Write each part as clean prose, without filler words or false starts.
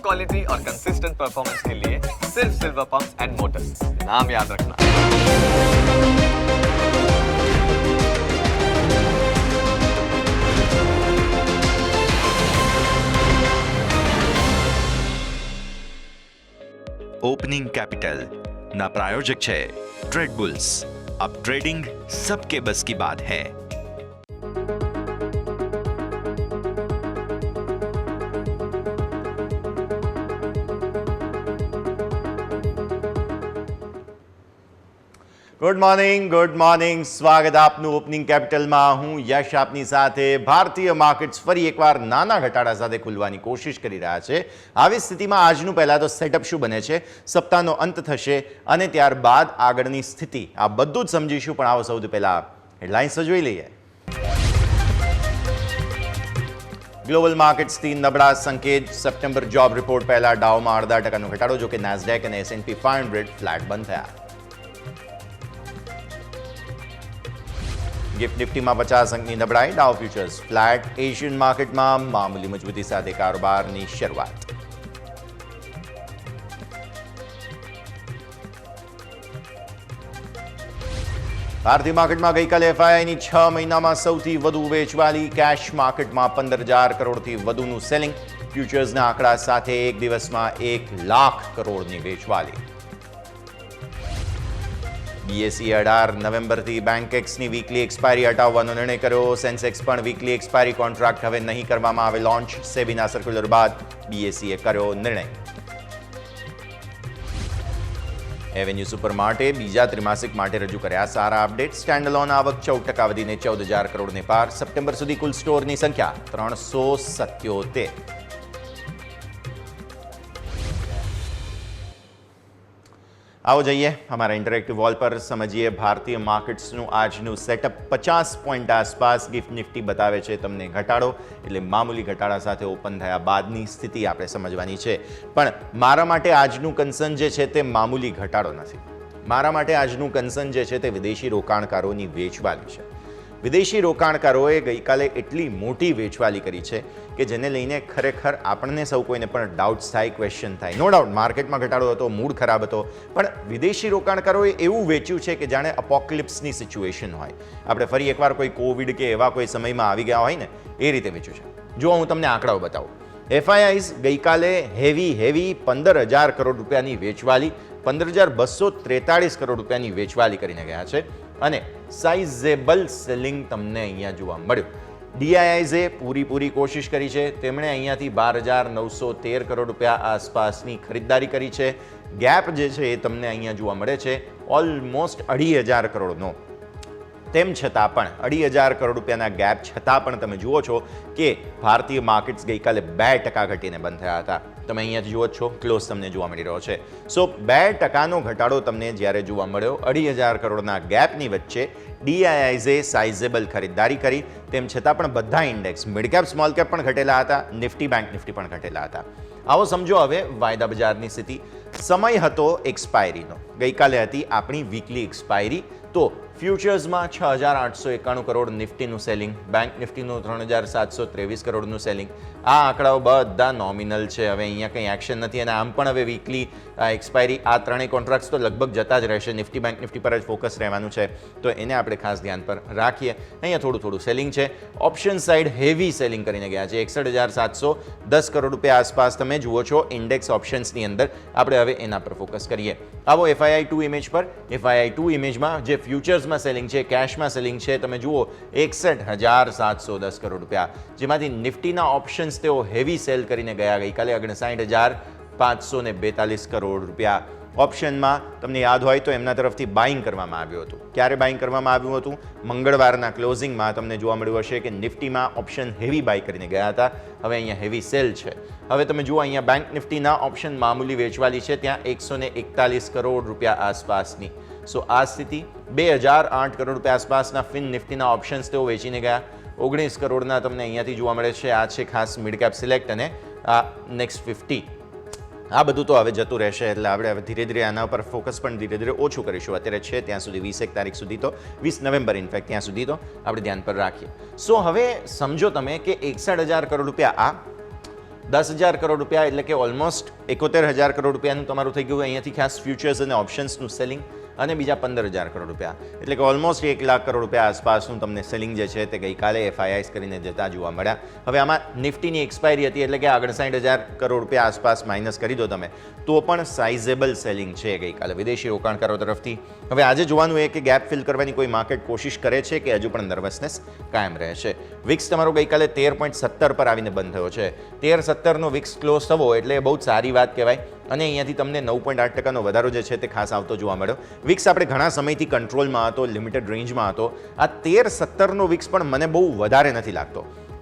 Quality और consistent performance के लिए सिर्फ सिल्वर पंप्स एंड मोटर्स, नाम याद रखना। ओपनिंग कैपिटल ना प्रायोजक છે ટ્રેડ બુલ્સ। अब ट्रेडिंग सबके बस की बात है। ગુડ મોર્નિંગ, સ્વાગત આપનું ઓપનિંગ કેપિટલમાં। હું યશ આપની સાથે। ભારતીય માર્કેટ્સ ફરી એકવાર નાના ઘટાડા સાથે ખુલવાની કોશિશ કરી રહ્યા છે। આવી સ્થિતિમાં આજનું પહેલાં તો સેટઅપ શું બને છે, સપ્તાહનો અંત થશે અને ત્યારબાદ આગળની સ્થિતિ, આ બધું જ સમજીશું। પણ આવો સૌથી પહેલાં હેડલાઇન્સ જોઈ લઈએ। ગ્લોબલ માર્કેટ્સથી નબળા સંકેત। સપ્ટેમ્બર જોબ રિપોર્ટ પહેલા ડાઉમાં 0.5% ઘટાડો, જો કે નાસ્ડેક અને S&P 500 ફ્લેટ બંધ થયા। ગિફ્ટ નિફ્ટીમાં 50 અંકની નબળાઈ, ડાઉ ફ્યુચર્સ ફ્લેટ। એશિયન માર્કેટમાં મામૂલી મજબૂતી સાથે કારોબારની શરૂઆત। ભારતીય માર્કેટમાં ગઈકાલે એફઆઈઆઈની 6 મહિનામાં સૌથી વધુ વેચવાલી। કેશ માર્કેટમાં 15,000 કરોડથી વધુનું સેલિંગ। ફ્યુચર્સના આંકડા સાથે એક દિવસમાં 1 લાખ કરોડની વેચવાલી। BSE 18 નવેમ્બરથી બેન્કેક્સની વીકલી એક્સપાયરી હટાવવાનો નિર્ણય કર્યો। સેન્સેક્સ પણ વીકલી એક્સપાયરી કોન્ટ્રાક્ટ હવે નહીં કરવામાં આવે લોન્ચ। સેબીના સર્ક્યુલર બાદ BSE કર્યો નિર્ણય। એવેન્યુ સુપર માટે બીજા ત્રિમાસિક માટે રજૂ કર્યા સારા અપડેટ। સ્ટેન્ડઅલોન આવક 14% વધીને 14,000 કરોડને પાર। સપ્ટેમ્બર સુધી કુલ સ્ટોરની સંખ્યા 377। આવો જઈએ અમારા ઇન્ટરેક્ટિવ વોલ પર, સમજીએ ભારતીય માર્કેટ્સનું આજનું સેટઅપ। 50 પોઈન્ટ આસપાસ ગિફ્ટ નિફ્ટી બતાવે છે તમને ઘટાડો, એટલે મામૂલી ઘટાડા સાથે ઓપન થયા બાદની સ્થિતિ આપણે સમજવાની છે। પણ મારા માટે આજનું કન્સર્ન જે છે તે મામૂલી ઘટાડો નથી। મારા માટે આજનું કન્સર્ન જે છે તે વિદેશી રોકાણકારોની વેચવાલી છે। વિદેશી રોકાણકારોએ ગઈકાલે એટલી મોટી વેચવાલી કરી છે કે જેને લઈને ખરેખર આપણને સૌ કોઈને પણ ડાઉટ્સ થાય, ક્વેશ્ચન થાય। નો ડાઉટ માર્કેટમાં ઘટાડો હતો, મૂડ ખરાબ હતો, પણ વિદેશી રોકાણકારોએ એવું વેચ્યું છે કે જાણે અપોક્લિપ્સની સિચ્યુએશન હોય, આપણે ફરી એકવાર કોઈ કોવિડ કે એવા કોઈ સમયમાં આવી ગયા હોય ને એ રીતે વેચ્યું છે। જો હું તમને આંકડાઓ બતાવું। એફઆઈઆઈઝ ગઈકાલે હેવી 15,000 કરોડ રૂપિયાની વેચવાલી, 15,243 કરોડ રૂપિયાની વેચવાલી કરીને ગયા છે અને સાઇઝેબલ સેલિંગ તમને અહીંયા જોવા મળ્યું। ડીઆઈઆઈઝે પૂરી કોશિશ કરી છે। તેમણે અહીંયાથી 12,913 કરોડ રૂપિયા આસપાસની ખરીદદારી કરી છે। ગેપ જે છે એ તમને અહીંયા જોવા મળે છે ઓલમોસ્ટ 2,500 કરોડનો। તેમ છતાં પણ 2,500 કરોડ રૂપિયાના ગેપ છતાં પણ તમે જુઓ છો કે ભારતીય માર્કેટ્સ ગઈકાલે 2% ઘટીને બંધ થયા હતા। તમે અહીંયાથી જુઓ છો, ક્લોઝ તમને જોવા મળી રહ્યો છે। સો 2%નો ઘટાડો તમને જ્યારે જોવા મળ્યો 2,500 કરોડના ગેપની વચ્ચે ડીઆઈઆઈઝે સાઇઝેબલ ખરીદદારી કરી। તેમ છતાં પણ બધા index mid cap, small cap પણ ઘટેલા હતા, નિફ્ટી બેંક નિફ્ટી પણ ઘટેલા હતા। આવો સમજો હવે વાયદા બજારની સ્થિતિ। સમય હતો એક્સપાયરીનો, ગઈકાલે હતી આપણી વીકલી એક્સપાયરી, તો ફ્યુચર્સમાં 6,891 કરોડ નિફ્ટીનું સેલિંગ, બેંક નિફ્ટીનું 3,723 કરોડનું સેલિંગ। આ આંકડાઓ બધા નોમિનલ છે, હવે અહીંયા કંઈ એક્શન નથી અને આમ પણ હવે વીકલી એક્સપાયરી, આ ત્રણેય કોન્ટ્રાક્ટ્સ તો લગભગ જતા જ રહેશે। નિફ્ટી બેંક નિફ્ટી પર જ ફોકસ રહેવાનું છે, તો એને આપણે ખાસ ધ્યાન પર રાખીએ। અહીંયા થોડું સેલિંગ છે। ઓપ્શન સાઇડ હેવી સેલિંગ કરીને ગયા છે, 61,710 કરોડ રૂપિયા આસપાસ તમે જુઓ છો ઇન્ડેક્સ ઓપ્શન્સની અંદર। આપણે હવે એના પર ફોકસ કરીએ। આવો FII 2 ઇમેજ પર। FII 2 ઇમેજમાં જે ફ્યુચર્સમાં સેલિંગ છે, કેશમાં સેલિંગ છે, તમે જુઓ 61,710 કરોડ રૂપિયા, જેમાંથી નિફ્ટીના ઓપ્શન્સ તેઓ હેવી સેલ કરીને ગયા ગઈકાલે 59,542 કરોડ રૂપિયા। ઓપ્શનમાં તમને યાદ હોય તો એમના તરફથી બાઇંગ કરવામાં આવ્યું હતું। ક્યારે બાઇંગ કરવામાં આવ્યું હતું? મંગળવારના ક્લોઝિંગમાં તમને જોવા મળ્યું હશે કે નિફ્ટીમાં ઓપ્શન હેવી બાય કરીને ગયા હતા, હવે અહીંયા હેવી સેલ છે। હવે તમે જુઓ અહીંયા બેંક નિફ્ટીના ઓપ્શન મામૂલી વેચવાલી છે, ત્યાં 141 કરોડ રૂપિયા આસપાસની। સો આ સ્થિતિ 2,008 કરોડ રૂપિયા આસપાસના ફિન નિફ્ટીના ઓપ્શન્સ તેઓ વેચીને ગયા। 19 કરોડના તમને અહીંયાથી જોવા મળે છે। આ છે ખાસ મિડ કેપ સિલેક્ટ અને આ નેક્સ્ટ 50। આ બધું તો હવે જતું રહેશે, એટલે આપણે હવે ધીરે ધીરે આના પર ફોકસ પણ ધીરે ધીરે ઓછું કરીશું। અત્યારે છે ત્યાં સુધી 21 તારીખ સુધી, તો 20 નવેમ્બર ઇનફેક્ટ ત્યાં સુધી તો આપણે ધ્યાન પર રાખીએ। સો હવે સમજો તમે કે 61,000 કરોડ રૂપિયા આ 10,000 કરોડ રૂપિયા એટલે કે ઓલમોસ્ટ 71,000 કરોડ રૂપિયાનું તમારું થઈ ગયું અહીંયાથી ખાસ ફ્યુચર્સ અને ઓપ્શન્સનું સેલિંગ, અને બીજા 15,000 કરોડ રૂપિયા એટલે કે ઓલમોસ્ટ 1 લાખ કરોડ રૂપિયા આસપાસનું તમને સેલિંગ જે છે તે ગઈકાલે FIIs કરીને જતા જોવા મળ્યા. હવે આમાં નિફ્ટીની એક્સપાયરી હતી એટલે કે 59,000 કરોડ રૂપિયા આસપાસ માઇનસ કરી દો તમે તો પણ સાઇઝેબલ સેલિંગ છે ગઈકાલે વિદેશી રોકાણકારો તરફથી. હવે આજે જોવાનું એ કે ગેપ ફિલ કરવાની કોઈ માર્કેટ કોશિશ કરે છે કે હજુ પણ નર્વસનેસ કાયમ રહે છે. વિક્સ તમારો ગઈકાલે 13.17 પર આવીને બંધ થયો છે. 13.17નો વિક્સ ક્લોઝ થવો એટલે બહુ જ સારી વાત કહેવાય, અને અહીંયાથી તમને 9.8% વધારો જે છે તે ખાસ આવતો જોવા મળ્યો. વિક્સ આપણે ઘણા સમયથી કંટ્રોલમાં હતો, લિમિટેડ રેન્જમાં હતો. આ 13.17નો વિક્સ પણ મને બહુ વધારે નથી લાગતો.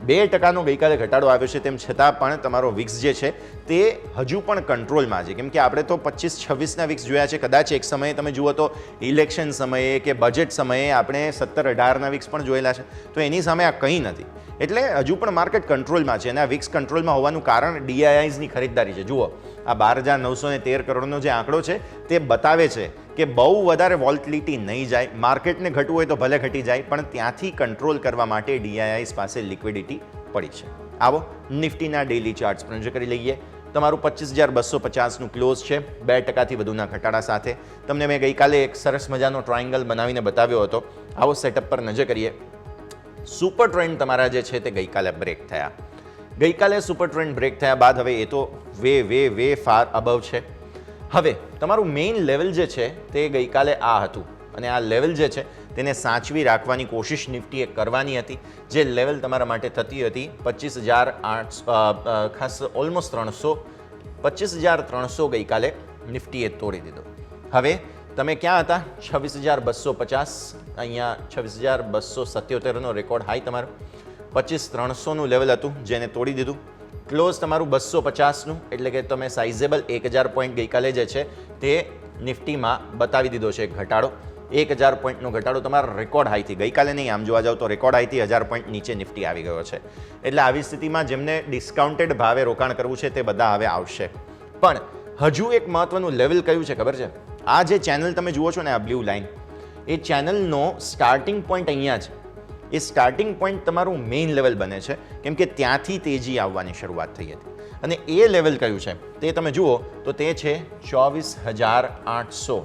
2%નો ગઈકાલે ઘટાડો આવ્યો છે, તેમ છતાં પણ તમારો વિક્સ જે છે તે હજુ પણ કંટ્રોલમાં છે, કેમ કે આપણે તો 25-26ના વિક્સ જોયા છે. કદાચ એક સમયે તમે જુઓ તો ઇલેક્શન સમયે કે બજેટ સમયે આપણે 17-18ના વિક્સ પણ જોયેલા છે, તો એની સામે આ કંઈ નથી. એટલે હજુ પણ માર્કેટ કંટ્રોલમાં છે, અને આ વિક્સ કંટ્રોલમાં હોવાનું કારણ DIIsની ખરીદદારી છે. જુઓ આ 12,913 કરોડનો જે આંકડો છે તે બતાવે છે કે બહુ વધારે વોલ્ટિલિટી નહીં જાય, માર્કેટને ઘટવું હોય તો ભલે ઘટી જાય, પણ ત્યાંથી કંટ્રોલ કરવા માટે DIIs પાસે લિક્વિડિટી પડી છે. આવો નિફ્ટીના ડેઇલી ચાર્ટ્સ પણ નજર કરી લઈએ. તમારું 25,250નું ક્લોઝ છે 2%થી વધુના ઘટાડા સાથે. તમને મેં ગઈકાલે એક સરસ મજાનો ટ્રાયંગલ બનાવીને બતાવ્યો હતો. આવો સેટઅપ પર નજર કરીએ. સુપર ટ્રેન્ડ તમારા જે છે તે ગઈકાલે બ્રેક થયા. ગઈકાલે સુપર ટ્રેન્ડ બ્રેક થયા બાદ હવે એ તો વે ફાર અબવ છે. હવે તમારું મેઇન લેવલ જે છે તે ગઈકાલે આ હતું, અને આ લેવલ જે છે તેને સાચવી રાખવાની કોશિશ નિફ્ટીએ કરવાની હતી. જે લેવલ તમારા માટે થતી હતી 25,800, ખાસ ઓલમોસ્ટ 25,300 ગઈકાલે નિફ્ટીએ તોડી દીધો. હવે તમે ક્યાં હતા? 26,250, અહીંયા 26,277નો રેકોર્ડ હાઈ તમારો. 25,300નું લેવલ હતું જેને તોડી દીધું. ક્લોઝ તમારું 250નું એટલે કે તમે સાઇઝેબલ 1,000 પોઈન્ટ ગઈકાલે જે છે તે નિફ્ટીમાં બતાવી દીધો છે ઘટાડો. 1,000 પોઈન્ટનો ઘટાડો તમારા રેકોર્ડ હાઈથી, ગઈકાલે નહીં આમ જોવા જાવ તો રેકોર્ડ હાઈથી 1,000 પોઈન્ટ નીચે નિફ્ટી આવી ગયો છે. એટલે આવી સ્થિતિમાં જેમને ડિસ્કાઉન્ટેડ ભાવે રોકાણ કરવું છે તે બધા હવે આવશે. પણ હજુ એક મહત્વનું લેવલ કયું છે ખબર છે? આ જે ચેનલ તમે જુઓ છો ને, આ બ્લુ લાઇન, એ ચેનલનો સ્ટાર્ટિંગ પોઈન્ટ અહીંયા છે. એ સ્ટાર્ટિંગ પોઈન્ટ તમારું મેઇન લેવલ બને છે, કેમ કે ત્યાંથી તેજી આવવાની શરૂઆત થઈ હતી. અને એ લેવલ કયું છે તે તમે જુઓ તો તે છે 24,800.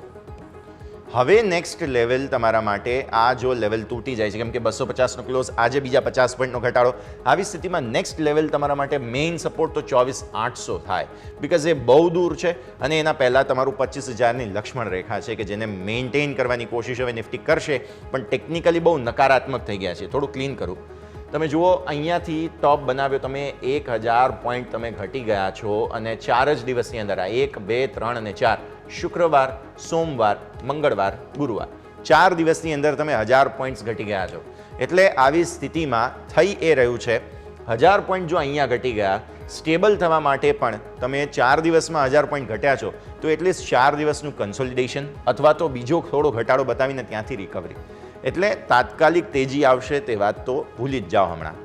હવે નેક્સ્ટ લેવલ તમારા માટે આ જો લેવલ તૂટી જાય છે, કેમ કે 250નો ક્લોઝ, આજે બીજા 50 પોઈન્ટનો ઘટાડો, આવી સ્થિતિમાં નેક્સ્ટ લેવલ તમારા માટે મેઇન સપોર્ટ તો 24,800 થાય, બિકોઝ એ બહુ દૂર છે. અને એના પહેલાં તમારું 25,000ની લક્ષ્મણ રેખા છે કે જેને મેન્ટેન કરવાની કોશિશ હવે નિફ્ટી કરશે, પણ ટેકનિકલી બહુ નકારાત્મક થઈ ગયા છે. થોડું ક્લીન કરું. તમે જુઓ અહીંયાથી ટોપ બનાવ્યો તમે, 1,000 પોઈન્ટ તમે ઘટી ગયા છો, અને 4 જ દિવસની અંદર આ 1, 2, 3 અને 4, શુક્રવાર, સોમવાર, મંગળવાર, ગુરુવાર, 4 દિવસની અંદર તમે 1,000 પોઈન્ટ્સ ઘટી ગયા છો. એટલે આવી સ્થિતિમાં થઈ એ રહ્યું છે 1,000 પોઈન્ટ જો અહીંયા ઘટી ગયા, સ્ટેબલ થવા માટે પણ તમે 4 દિવસમાં 1,000 પોઈન્ટ ઘટ્યા છો તો એટલીસ્ટ 4 દિવસનું કન્સોલિડેશન અથવા તો બીજો થોડો ઘટાડો બતાવીને ત્યાંથી રિકવરી. એટલે તાત્કાલિક તેજી આવશે તે વાત તો ભૂલી જ જાઓ. હમણાં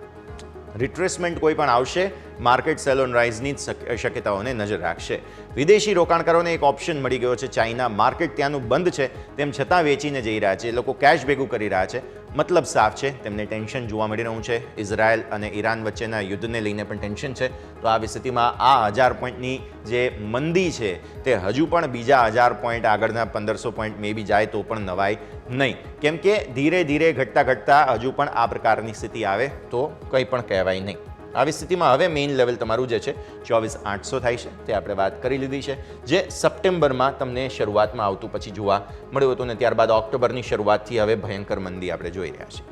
રિટ્રેસમેન્ટ કોઈ પણ આવશે, માર્કેટ સેલ ઓન રાઇઝની શક્યતાઓને નજર રાખશે. વિદેશી રોકાણકારોને એક ઓપ્શન મળી ગયો છે. ચાઇના માર્કેટ ત્યાંનું બંધ છે, તેમ છતાં વેચીને જઈ રહ્યા છે. એ લોકો કેશ ભેગું કરી રહ્યા છે. મતલબ સાફ છે, તેમને ટેન્શન જોવા મળી રહ્યું છે. ઇઝરાયલ અને ઈરાન વચ્ચેના યુદ્ધને લઈને પણ ટેન્શન છે. તો આવી સ્થિતિમાં આ 1,000 પોઈન્ટની જે મંદી છે તે હજુ પણ બીજા 1,000 પોઈન્ટ આગળના 1,500 પોઈન્ટ મે બી જાય તો પણ નવાય નહીં, કેમ કે ધીરે ધીરે ઘટતા હજુ પણ આ પ્રકારની સ્થિતિ આવે તો કંઈ પણ કહેવાય નહીં. આવી સ્થિતિમાં હવે મેઇન લેવલ તમારું જે છે 24,800 થાય છે, તે આપણે વાત કરી લીધી છે, જે સપ્ટેમ્બરમાં તમને શરૂઆતમાં આવતું પછી જોવા મળ્યું હતું, અને ત્યારબાદ ઓક્ટોબરની શરૂઆતથી હવે ભયંકર મંદી આપણે જોઈ રહ્યા છીએ.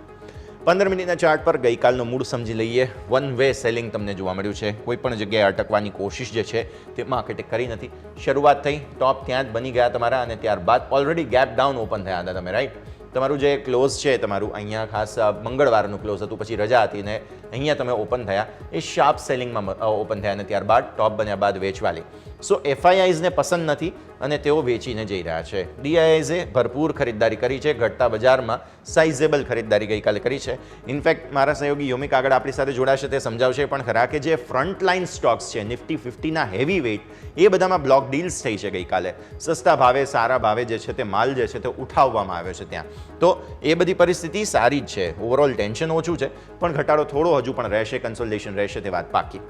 15 મિનિટના ચાર્ટ પર ગઈકાલનો મૂડ સમજી લઈએ. વન વે સેલિંગ તમને જોવા મળ્યું છે. કોઈ પણ જગ્યાએ અટકવાની કોશિશ જે છે તે માર્કેટે કરી નથી. શરૂઆત થઈ, ટોપ ત્યાં જ બની ગયા તમારા, અને ત્યારબાદ ઓલરેડી ગેપ ડાઉન ઓપન થયા હતા તમે, રાઈટ? તમારું જે ક્લોઝ છે તમારું અહીંયા ખાસ મંગળવારનું ક્લોઝ હતું, પછી રજા હતી ને અહીંયા તમે ઓપન થયા, એ શાર્પ સેલિંગમાં ઓપન થયા, અને ત્યારબાદ ટોપ બન્યા બાદ વેચવાલી. સો FIIsને પસંદ નથી અને તેઓ વેચીને જઈ રહ્યા છે. DIIsએ ભરપૂર ખરીદદારી કરી છે, ઘટતા બજારમાં સાઇઝેબલ ખરીદદારી ગઈકાલે કરી છે. ઇનફેક્ટ મારા સહયોગી યોમિક આગળ આપણી સાથે જોડાશે, તે સમજાવશે પણ ખરા કે જે ફ્રન્ટલાઇન સ્ટોક્સ છે નિફ્ટી 50ના હેવી વેઇટ, એ બધામાં બ્લોક ડીલ્સ થઈ છે ગઈકાલે. સસ્તા ભાવે, સારા ભાવે જે છે તે માલ જે છે તે ઉઠાવવામાં આવ્યો છે ત્યાં. તો એ બધી પરિસ્થિતિ સારી જ છે. ઓવરઓલ ટેન્શન ઓછું છે, પણ ઘટાડો થોડો હજુ પણ રહેશે, કન્સોલિડેશન રહેશે, તે વાત પાકી.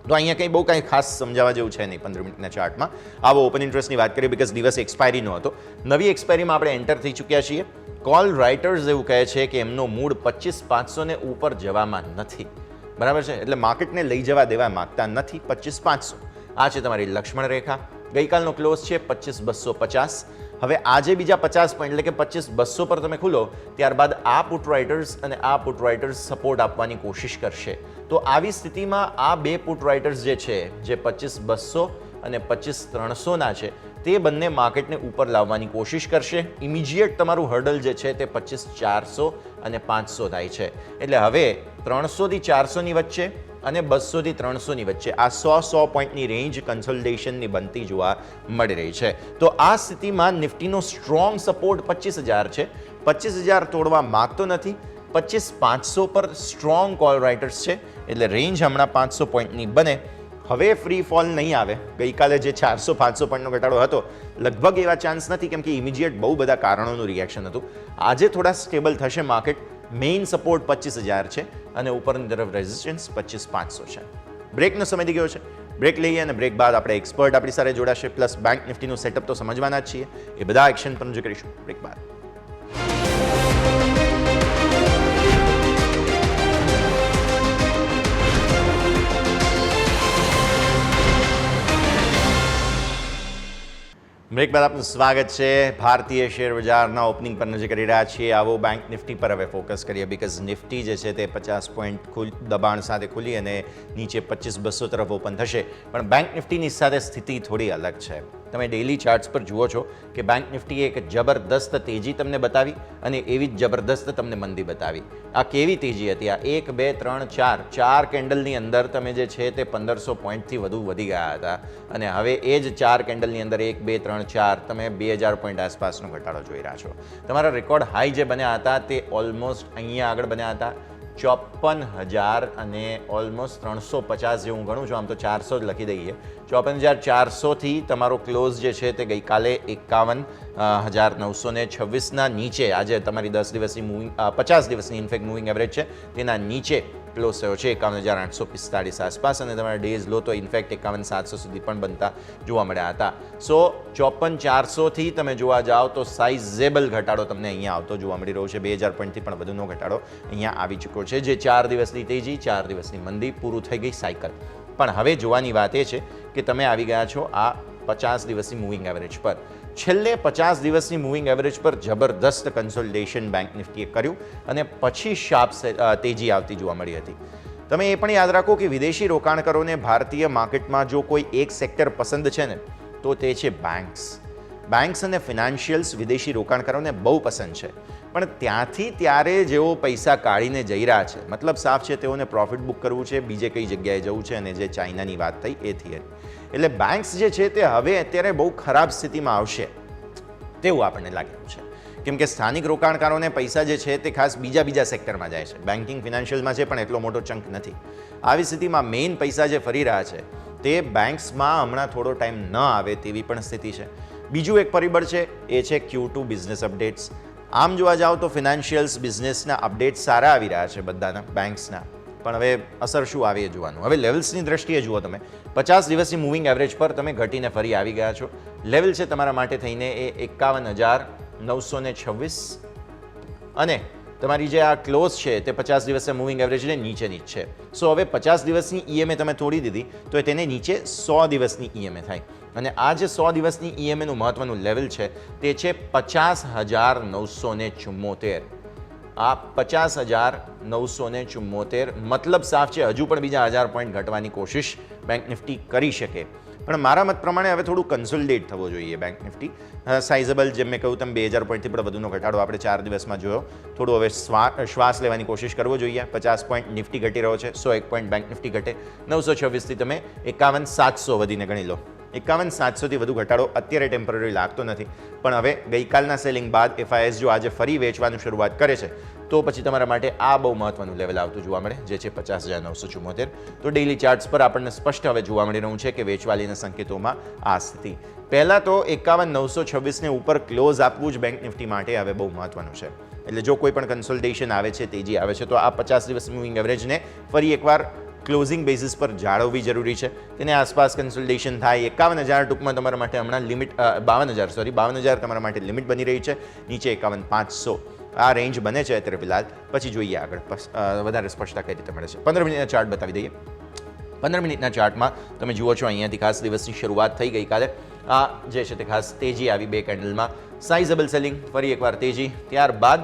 તો અહીંયા કંઈ બહુ કાંઈ ખાસ સમજાવવા જેવું છે નહીં 15 મિનિટના ચાર્ટમાં. આવો ઓપન ઇન્ટરેસ્ટની વાત કરીએ બિકોઝ દિવસ એક્સપાયરીનો હતો. નવી એક્સપાયરીમાં આપણે એન્ટર થઈ ચૂક્યા છીએ. કોલ રાઇટર્સ એવું કહે છે કે એમનો મૂડ 25,500 ને ઉપર જવામાં નથી. બરાબર છે, એટલે માર્કેટને લઈ જવા દેવા માગતા નથી 25,500. આ છે તમારી લક્ષ્મણ રેખા. ગઈકાલનો ક્લોઝ છે 25,250. હવે આજે બીજા 50 પોઈન્ટ એટલે કે 25,200 પર તમે ખુલો ત્યારબાદ આ પુટ રાઇટર્સ અને આ પુટ રાઇટર્સ સપોર્ટ આપવાની કોશિશ કરશે. તો આવી સ્થિતિમાં આ બે પુટ રાઇટર્સ જે છે જે 25,200 અને 25,300ના છે તે બંને માર્કેટને ઉપર લાવવાની કોશિશ કરશે. ઇમિજિએટ તમારું હર્ડલ જે છે તે 25,400 અને 500 થાય છે. એટલે હવે 300થી 400ની વચ્ચે અને 200થી 300ની વચ્ચે આ 100 પોઈન્ટની રેન્જ કન્સોલિડેશનની બનતી જોવા મળી રહી છે. તો આ સ્થિતિમાં નિફ્ટીનો સ્ટ્રોંગ સપોર્ટ 25,000 છે. 25,000 તોડવા માગતો નથી. 25,500 પર સ્ટ્રોંગ કોલ રાઇટર્સ છે, એટલે રેન્જ હમણાં 500 પોઈન્ટની બને. હવે ફ્રી ફોલ નહીં આવે. ગઈકાલે જે 400-500 પોઈન્ટનો ઘટાડો હતો લગભગ એવા ચાન્સ નથી, કેમ કે ઇમિજિએટ બહુ બધા કારણોનું રિએક્શન હતું. આજે થોડા સ્ટેબલ થશે માર્કેટ. મેઇન સપોર્ટ 25,000 છે અને ઉપરની તરફ રેઝિસ્ટન્સ 25,500 છે. બ્રેકનો સમય થઈ ગયો છે. બ્રેક લઈએ અને બ્રેક બાદ આપણે એક્સપર્ટ આપણી સાથે જોડાશે, પ્લસ બેંક નિફ્ટીનું સેટઅપ તો સમજવાના જ છીએ. એ બધા એક્શન પણ જો કરીશું બ્રેક બાદ. બ્રેક બાદ આપનું સ્વાગત છે. ભારતીય શેર બજારના ઓપનિંગ પર નજર કરી રહ્યા છીએ. આવો બેંક નિફ્ટી પર હવે ફોકસ કરીએ બિકોઝ નિફ્ટી જે છે તે 50 પોઈન્ટ દબાણ સાથે ખુલી અને નીચે 25,200 તરફ ઓપન થશે. પણ બેંક નિફ્ટીની સાથે સ્થિતિ થોડી અલગ છે. તમે ડેઇલી ચાર્ટ્સ પર જુઓ છો કે બેંક નિફ્ટીએ એક જબરદસ્ત તેજી તમને બતાવી અને એવી જ જબરદસ્ત તમને મંદી બતાવી. આ કેવી તેજી હતી? આ 1, 2, 3, 4 ચાર કેન્ડલની અંદર તમે જે છે તે 1,500 પોઈન્ટથી વધુ વધી ગયા હતા અને હવે એ જ ચાર કેન્ડલની અંદર 1, 2, 3, 4 તમે 2,000 પોઈન્ટ આસપાસનો ઘટાડો જોઈ રહ્યા છો. તમારા રેકોર્ડ હાઈ જે બન્યા હતા તે ઓલમોસ્ટ અહીંયા આગળ બન્યા હતા 54,000 અને ઓલમોસ્ટ 350 જેવું ગણું છું. આમ તો 400 જ લખી દઈએ. 54,400થી તમારો ક્લોઝ જે છે તે ગઈકાલે 51,926ના નીચે. આજે તમારી 10 દિવસની મૂવિંગ 50 દિવસની ઇનફેક્ટ મૂવિંગ એવરેજ છે તેના નીચે ક્લોઝ થયો છે 51,845 આસપાસ અને તમારા ડેઝ લો તો ઇનફેક્ટ 51,700 સુધી પણ બનતા જોવા મળ્યા હતા. સો 54,400થી તમે જોવા જાઓ તો સાઇઝેબલ ઘટાડો તમને અહીંયા આવતો જોવા મળી રહ્યો છે. 2,000 પોઈન્ટથી પણ વધુનો ઘટાડો અહીંયા આવી ચૂક્યો છે. જે 4 દિવસની તેજી, 4 દિવસની મંદી, પૂરું થઈ ગઈ સાયકલ. પણ હવે જોવાની વાત એ છે કે તમે આવી ગયા છો આ 50 દિવસની મૂવિંગ એવરેજ પર. છેલ્લે 50 દિવસની મૂવિંગ એવરેજ પર જબરદસ્ત કન્સોલિડેશન બેંક નિફ્ટીએ કર્યું અને પછી શાર્પ તેજી આવતી જોવા મળી હતી. તમે એ પણ યાદ રાખો કે વિદેશી રોકાણકારોને ભારતીય માર્કેટમાં જો કોઈ એક સેક્ટર પસંદ છે ને તો તે છે બેંક્સ. બેંક્સ અને ફિનાન્શિયલ્સ વિદેશી રોકાણકારોને બહુ પસંદ છે. પણ ત્યાંથી ત્યારે જેઓ પૈસા કાઢીને જઈ રહ્યા છે, મતલબ સાફ છે તેઓને પ્રોફિટ બુક કરવું છે, બીજે કઈ જગ્યાએ જવું છે, અને જે ચાઇનાની વાત થઈ એ થિયરી. એટલે બેંક્સ જે છે તે હવે અત્યારે બહુ ખરાબ સ્થિતિમાં આવશે તેવું આપણને લાગી રહ્યું છે. કેમ કે સ્થાનિક રોકાણકારોને પૈસા જે છે તે ખાસ બીજા સેક્ટરમાં જાય છે. બેન્કિંગ ફિનાન્શિયલમાં છે પણ એટલો મોટો ચંક નથી. આવી સ્થિતિમાં મેઇન પૈસા જે ફરી રહ્યા છે તે બેંક્સમાં હમણાં થોડો ટાઈમ ન આવે તેવી પણ સ્થિતિ છે. બીજું એક પરિબળ છે એ છે Q2 બિઝનેસ અપડેટ્સ. આમ જોવા જાઓ તો ફિનાન્શિયલ્સ બિઝનેસના અપડેટ સારા આવી રહ્યા છે બધાના બેંક્સના, પણ હવે અસર શું આવે એ જોવાનું. હવે લેવલ્સની દ્રષ્ટિએ જુઓ તમે 50 દિવસની મૂવિંગ એવરેજ પર તમે ઘટીને ફરી આવી ગયા છો. લેવલ છે તમારા માટે થઈને એ 51,926 અને તમારી જે આ ક્લોઝ છે તે 50 દિવસની મૂવિંગ એવરેજને નીચેની જ છે. સો હવે 50 દિવસની EMA તમે તોડી દીધી તો તેને નીચે 100 દિવસની EMA થાય અને આ જે 100 દિવસની EMAનું મહત્વનું લેવલ છે તે છે 50,974. આ 50,974 મતલબ સાફ છે હજુ પણ બીજા 1000 પોઈન્ટ ઘટવાની કોશિશ બેંક નિફ્ટી કરી શકે. પણ મારા મત પ્રમાણે હવે થોડું કન્સોલિડેટ થવો જોઈએ બેંક નિફ્ટી. સાઇઝેબલ જેમ મેં કહ્યું તેમ 2,000 પોઈન્ટથી પણ વધુનો ઘટાડો આપણે 4 દિવસમાં જોયો. થોડું હવે શ્વાસ લેવાની કોશિશ કરવો જોઈએ. 50 પોઈન્ટ નિફ્ટી ઘટી રહ્યો છે, 101 પોઈન્ટ બેંક નિફ્ટી ઘટે. 926થી તમે 51,700 વધીને ગણી લો. 51,700થી વધુ ઘટાડો અત્યારે ટેમ્પરરી લાગતો નથી, પણ હવે ગઈકાલના સેલિંગ બાદ FIS જો આજે ફરી વેચવાનું શરૂઆત કરે છે તો પછી તમારા માટે આ બહુ મહત્વનું લેવલ આવતું જોવા મળે, જે છે 50,974. તો ડેઇલી ચાર્ટ્સ પર આપણને સ્પષ્ટ હવે જોવા મળી રહ્યું છે કે વેચવાલીના સંકેતોમાં આ સ્થિતિ. પહેલાં તો 51,926ને ઉપર ક્લોઝ આપવું જ બેંક નિફ્ટી માટે હવે બહુ મહત્વનું છે. એટલે જો કોઈ પણ કન્સોલિડેશન આવે છે, તેજી આવે છે, તો આ 50 દિવસ મૂવિંગ એવરેજને ફરી એકવાર ક્લોઝિંગ બેસિસ પર જાળવવી જરૂરી છે. તેની આસપાસ કન્સલ્ટેશન થાય. 51,000 ટૂંકમાં તમારા માટે હમણાં લિમિટ 52,000 તમારા માટે લિમિટ બની રહી છે. નીચે 51,500 આ રેન્જ બને છે અત્યારે ફિલહાલ. પછી જોઈએ આગળ વધારે સ્પષ્ટતા કઈ રીતે મળે છે. 15 મિનિટના ચાર્ટ બતાવી દઈએ. 15 મિનિટના ચાર્ટમાં તમે જુઓ છો અહીંયાથી ખાસ દિવસની શરૂઆત થઈ ગઈકાલે. આ જે છે તે ખાસ તેજી આવી 2 કેન્ડલમાં. સાઇઝેબલ સેલિંગ, ફરી એકવાર તેજી. ત્યારબાદ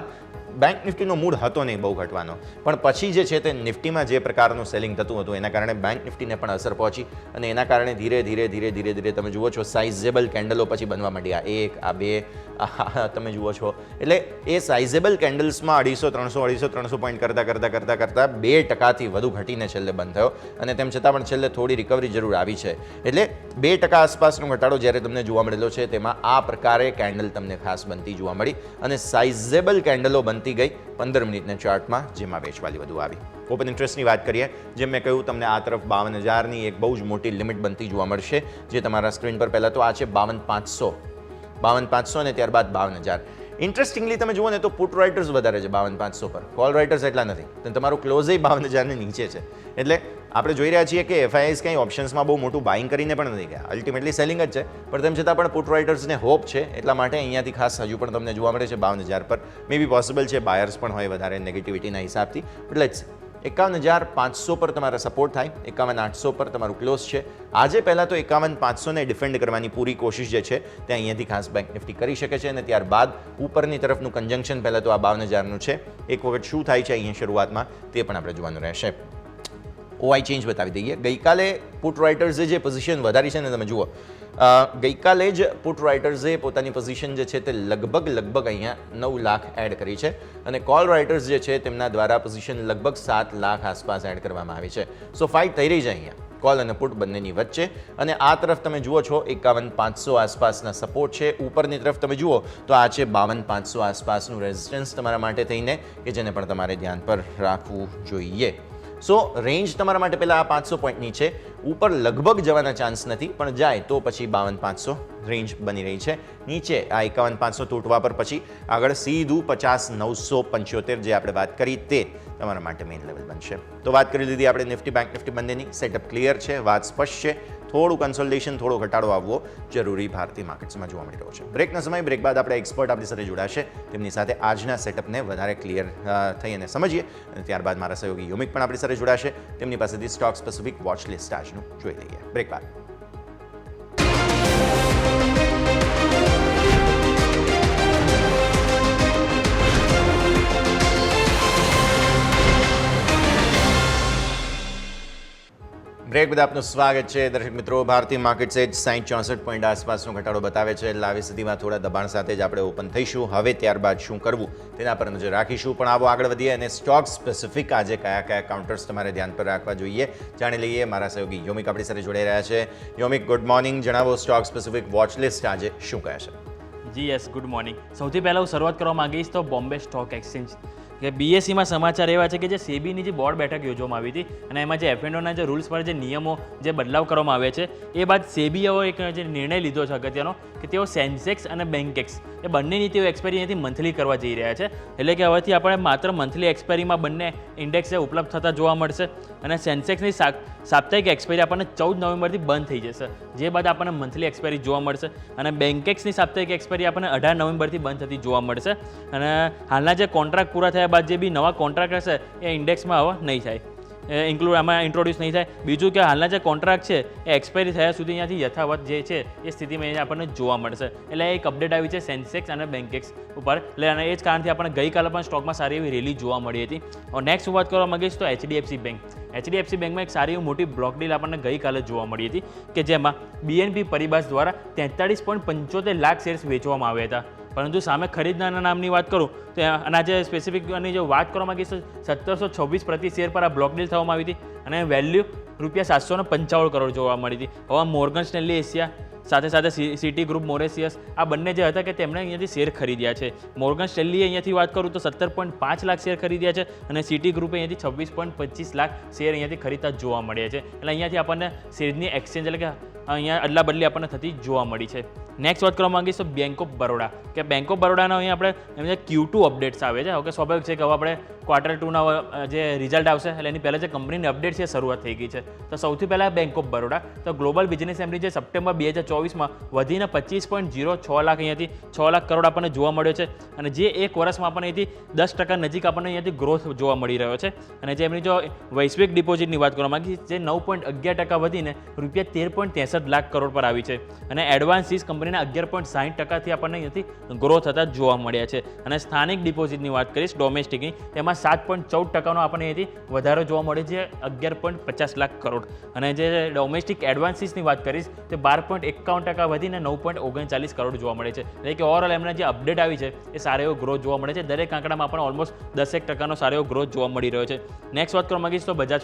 બેંક નિફ્ટીનો મૂડ હતો નહીં બહુ ઘટવાનો, પણ પછી જે છે તે નિફ્ટીમાં જે પ્રકારનું સેલિંગ થતું હતું એના કારણે બેંક નિફ્ટીને પણ અસર પહોંચી અને એના કારણે ધીરે ધીરે તમે જુઓ છો સાઇઝેબલ કેન્ડલો પછી બનવા માંડી. આ 1, આ 2 તમે જુઓ છો. એટલે એ સાઇઝેબલ કેન્ડલ્સમાં 250-300 પોઈન્ટ કરતાં 2%થી વધુ ઘટીને છેલ્લે બંધ થયો અને તેમ છતાં પણ છેલ્લે થોડી રિકવરી જરૂર આવી છે. એટલે 2% આસપાસનો ઘટાડો જ્યારે તમને જોવા મળેલો છે તેમાં આ પ્રકારે કેન્ડલ તમને ખાસ બનતી જોવા મળી અને સાઇઝેબલ કેન્ડલો બનતી ગઈ 15 મિનિટના ચાર્ટમાં, જેમાં વેચવાલી વધુ આવી. ઓપન ઇન્ટરેસ્ટની વાત કરીએ, જેમ મેં કહ્યું તમને આ તરફ 52,000ની એક બહુ જ મોટી લિમિટ બનતી જોવા મળશે, જે તમારા સ્ક્રીન પર પહેલાં તો આ છે 52,500 અને ત્યારબાદ 52,000. ઇન્ટરેસ્ટિંગલી તમે જુઓ ને તો પુટ રાઇટર્સ વધારે છે 52,500 પર, કોલ રાઇટર્સ એટલા નથી. તો તમારું ક્લોઝ 52,000ની નીચે છે. એટલે આપણે જોઈ રહ્યા છીએ કે એફઆઈઆઈસ કંઈ ઓપ્શન્સમાં બહુ મોટું બાઇંગ કરીને પણ નથી ગયા. અલ્ટિમેટલી સેલિંગ જ છે, પણ તેમ છતાં પણ પુટ રાઇટર્સને હોપ છે, એટલા માટે અહીંયાથી ખાસ હજુ પણ તમને જોવા મળે છે 52,000 પર. મે બી પોસિબલ છે બાયર્સ પણ હોય વધારે નેગેટિવિટીના હિસાબથી. એટલે 51,500 પર તમારા સપોર્ટ થાય, 51,800 પર તમારું ક્લોઝ છે. આજે પહેલાં તો 51,500ને ડિફેન્ડ કરવાની પૂરી કોશિશ જે છે તે અહીંયાથી ખાસ બેંક નિફ્ટી કરી શકે છે અને ત્યારબાદ ઉપરની તરફનું કન્જંક્શન પહેલાં તો આ 52,000નું છે. એક વખત શું થાય છે અહીંયા શરૂઆતમાં તે પણ આપણે જોવાનું રહેશે. ઓઆઈ ચેન્જ બતાવી દઈએ. ગઈકાલે પુટ રાઇટર્સે જે પોઝિશન વધારી છે ને તમે જુઓ, ગઈકાલે જ પુટ રાઇટર્સે પોતાની પોઝિશન જે છે તે લગભગ અહીંયા 9 લાખ એડ કરી છે અને કોલ રાઇટર્સ જે છે તેમના દ્વારા પોઝિશન લગભગ 7 લાખ આસપાસ એડ કરવામાં આવી છે. સો ફાઇટ થઈ રહી છે અહીંયા કોલ અને પુટ બંનેની વચ્ચે. અને આ તરફ તમે જુઓ છો 51,500 આસપાસના સપોર્ટ છે. ઉપરની તરફ તમે જુઓ તો આ છે 52,500 આસપાસનું રેઝિસ્ટન્સ તમારા માટે થઈને કે જેને પણ તમારે ધ્યાન પર રાખવું જોઈએ. સો રેન્જ તમારા માટે પહેલાં આ 500 પોઈન્ટની છે. ઉપર લગભગ જવાના ચાન્સ નથી, પણ જાય તો પછી 52,500 રેન્જ બની રહી છે. નીચે આ 51,500 તૂટવા પર પછી આગળ સીધું 50,975 જે આપણે વાત કરી તે તમારા માટે મેઇન લેવલ બનશે. તો વાત કરી લીધી આપણે નિફ્ટી બેંક નિફ્ટી બંનેની. સેટઅપ ક્લિયર છે, વાત સ્પષ્ટ છે. થોડું કન્સોલિડેશન, થોડો ઘટાડો આવવો જરૂરી ભારતીય માર્કેટ્સમાં જોવા મળી રહ્યો છે. બ્રેકના સમય બ્રેક બાદ આપણે એક્સપર્ટ આપણી સાથે જોડાશે. તેમની સાથે આજના સેટઅપને વધારે ક્લિયર થઈ અને સમજીએ અને ત્યારબાદ મારા સહયોગી યોમિક પણ આપણી સાથે જોડાશે. તેમની પાસેથી સ્ટોક સ્પેસિફિક વોચ લિસ્ટ આજનું જોઈ લઈએ. બ્રેક બાદ બ્રેક બાદ આપનું સ્વાગત છે દર્શક મિત્રો. ભારતીય માર્કેટ સેજ 60-64 પોઈન્ટ આસપાસનો ઘટાડો બતાવે છે. એટલે આવી સ્થિતિમાં થોડા દબાણ સાથે જ આપણે ઓપન થઈશું. હવે ત્યારબાદ શું કરવું તેના પર નજર રાખીશું. પણ આવો આગળ વધીએ અને સ્ટોક સ્પેસિફિક આજે કયા કાઉન્ટર્સ તમારે ધ્યાન પર રાખવા જોઈએ જાણી લઈએ. મારા સહયોગી યોમિક આપણી સાથે જોડાઈ રહ્યા છે. યોમિક, ગુડ મોર્નિંગ. જણાવો સ્ટોક સ્પેસિફિક વોચ લિસ્ટ આજે શું કહે છે? જી યસ, ગુડ મોર્નિંગ. સૌથી પહેલાં હું શરૂઆત કરવા માંગીશ તો બોમ્બે સ્ટોક એક્સચેન્જ કે બીએસસીમાં સમાચાર એવા છે કે જે સેબીની જે બોર્ડ બેઠક યોજવામાં આવી હતી અને એમાં જે એફએનઓના જે રૂલ્સ પર જે નિયમો જે બદલાવ કરવામાં આવ્યા છે એ બાદ સેબીએ એક જે નિર્ણય લીધો છે અગત્યનો કે તેઓ સેન્સેક્સ અને બેન્કેક્સ એ બંનેની તેઓ એક્સપાયરી અહીંયાથી મંથલી કરવા જઈ રહ્યા છે. એટલે કે હવેથી આપણે માત્ર મંથલી એક્સપાયરીમાં બંને ઇન્ડેક્સ ઉપલબ્ધ થતા જોવા મળશે અને સેન્સેક્સની સાપ્તાહિક એક્સપાયરી આપણને 14 નવેમ્બરથી બંધ થઈ જશે, જે બાદ આપણને મંથલી એક્સપાયરી જોવા મળશે અને બેન્કેક્સની સાપ્તાહિક એક્સપાયરી આપણને 18 નવેમ્બરથી બંધ થતી જોવા મળશે. અને હાલના જે કોન્ટ્રાક્ટ પૂરા થયા બાદ જે બી નવા કોન્ટ્રાક્ટ હશે એ ઇન્ડેક્સમાં હવે નહીં થાય, આમાં ઇન્ટ્રોડ્યુસ નહીં થાય. બીજું કે હાલના જે કોન્ટ્રાક્ટ છે એ એક્સપાયરી થયા સુધી અહીંયાથી યથાવત જે છે એ સ્થિતિમાં આપણને જોવા મળશે. એટલે એક અપડેટ આવી છે સેન્સેક્સ અને બેન્કેક્સ ઉપર. એટલે અને એ જ કારણથી આપણને ગઈકાલે પણ સ્ટોકમાં સારી એવી રેલી જોવા મળી હતી. નેક્સ્ટ હું વાત કરવા માંગીશ તો એચડીએફસી બેંક. એચડીએફસી બેંકમાં એક સારી એવી મોટી બ્લોક ડીલ આપણને ગઈકાલે જોવા મળી હતી કે જેમાં બીએનપી પરિબાસ દ્વારા 43.75 લાખ શેર્સ વેચવામાં આવ્યા હતા. પરંતુ સામે ખરીદનારના નામની વાત કરું તો અને આજે સ્પેસિફિકની જો વાત કરવા માંગીશ તો 1726 પ્રતિ શેર પર આ બ્લોક ડીલ થવામાં આવી હતી અને વેલ્યુ ₹755 કરોડ જોવા મળી હતી. હવે મોર્ગન સ્ટેનલી એશિયા સાથે સાથે સિટી ગ્રુપ મોરેશિયસ આ બંને જે હતા કે તેમણે અહીંયાથી શેર ખરીદ્યા છે. મોર્ગન સ્ટેનલીએ અહીંયાથી વાત કરું તો 17.5 લાખ શેર ખરીદ્યા છે અને સિટી ગ્રુપે અહીંયાથી 26.25 લાખ શેર અહીંયાથી ખરીદતા જોવા મળ્યા છે. એટલે અહીંયાથી આપણને શેરની એક્સચેન્જ એટલે કે અહીંયા અદલા બદલી આપણને થતી જોવા મળી છે. નેક્સ્ટ વાત કરવા માંગીશ તો બેંક ઓફ બરોડા કે બેંક ઓફ બરોડાના અહીંયા આપણે એમ Q2 અપડેટ્સ આવે છે. ઓકે, સ્વાભાવિક છે કે હવે આપણે Q2 જે રિઝલ્ટ આવશે એટલે એની પહેલાં જે કંપનીની અપડેટ છે શરૂઆત થઈ ગઈ છે. તો સૌથી પહેલાં બેંક ઓફ બરોડા, તો ગ્લોબલ બિઝનેસ એમની જે સપ્ટેમ્બર 2024માં વધીને 25.06 લાખ અહીંયાથી 6 લાખ કરોડ આપણને જોવા મળ્યો છે. અને જે એક વર્ષમાં આપણને અહીંથી 10% નજીક આપણને અહીંયાથી ગ્રોથ જોવા મળી રહ્યો છે. અને જે એમની જો વૈશ્વિક ડિપોઝિટની વાત કરવામાં આવી જે 9.11% વધીને રૂપિયા 13.63 લાખ કરોડ પર આવી છે. અને એડવાન્સીસ કંપનીના 11.60%થી આપણને અહીંયાથી ગ્રોથ થતા જોવા મળ્યા છે. અને સ્થાનિક ડિપોઝિટની વાત કરીશ ડોમેસ્ટિકની, તેમાં 7.14%નો આપણને અહીંયાથી વધારો જોવા મળે છે 11.50 લાખ કરોડ. અને જે ડોમેસ્ટિક એડવાન્સીસની વાત કરીશ તે 12.51% વધીને 9.39 કરોડ જોવા મળે છે. એટલે કે ઓવરઓલ એમના જે અપડેટ આવી છે એ સારો એવો ગ્રોથ જોવા મળે છે. દરેક આંકડામાં આપણને ઓલમોસ્ટ 10% સારો એવો ગ્રોથ જોવા મળી રહ્યો છે. નેક્સ્ટ વાત કરવા માંગીશ તો બજાજ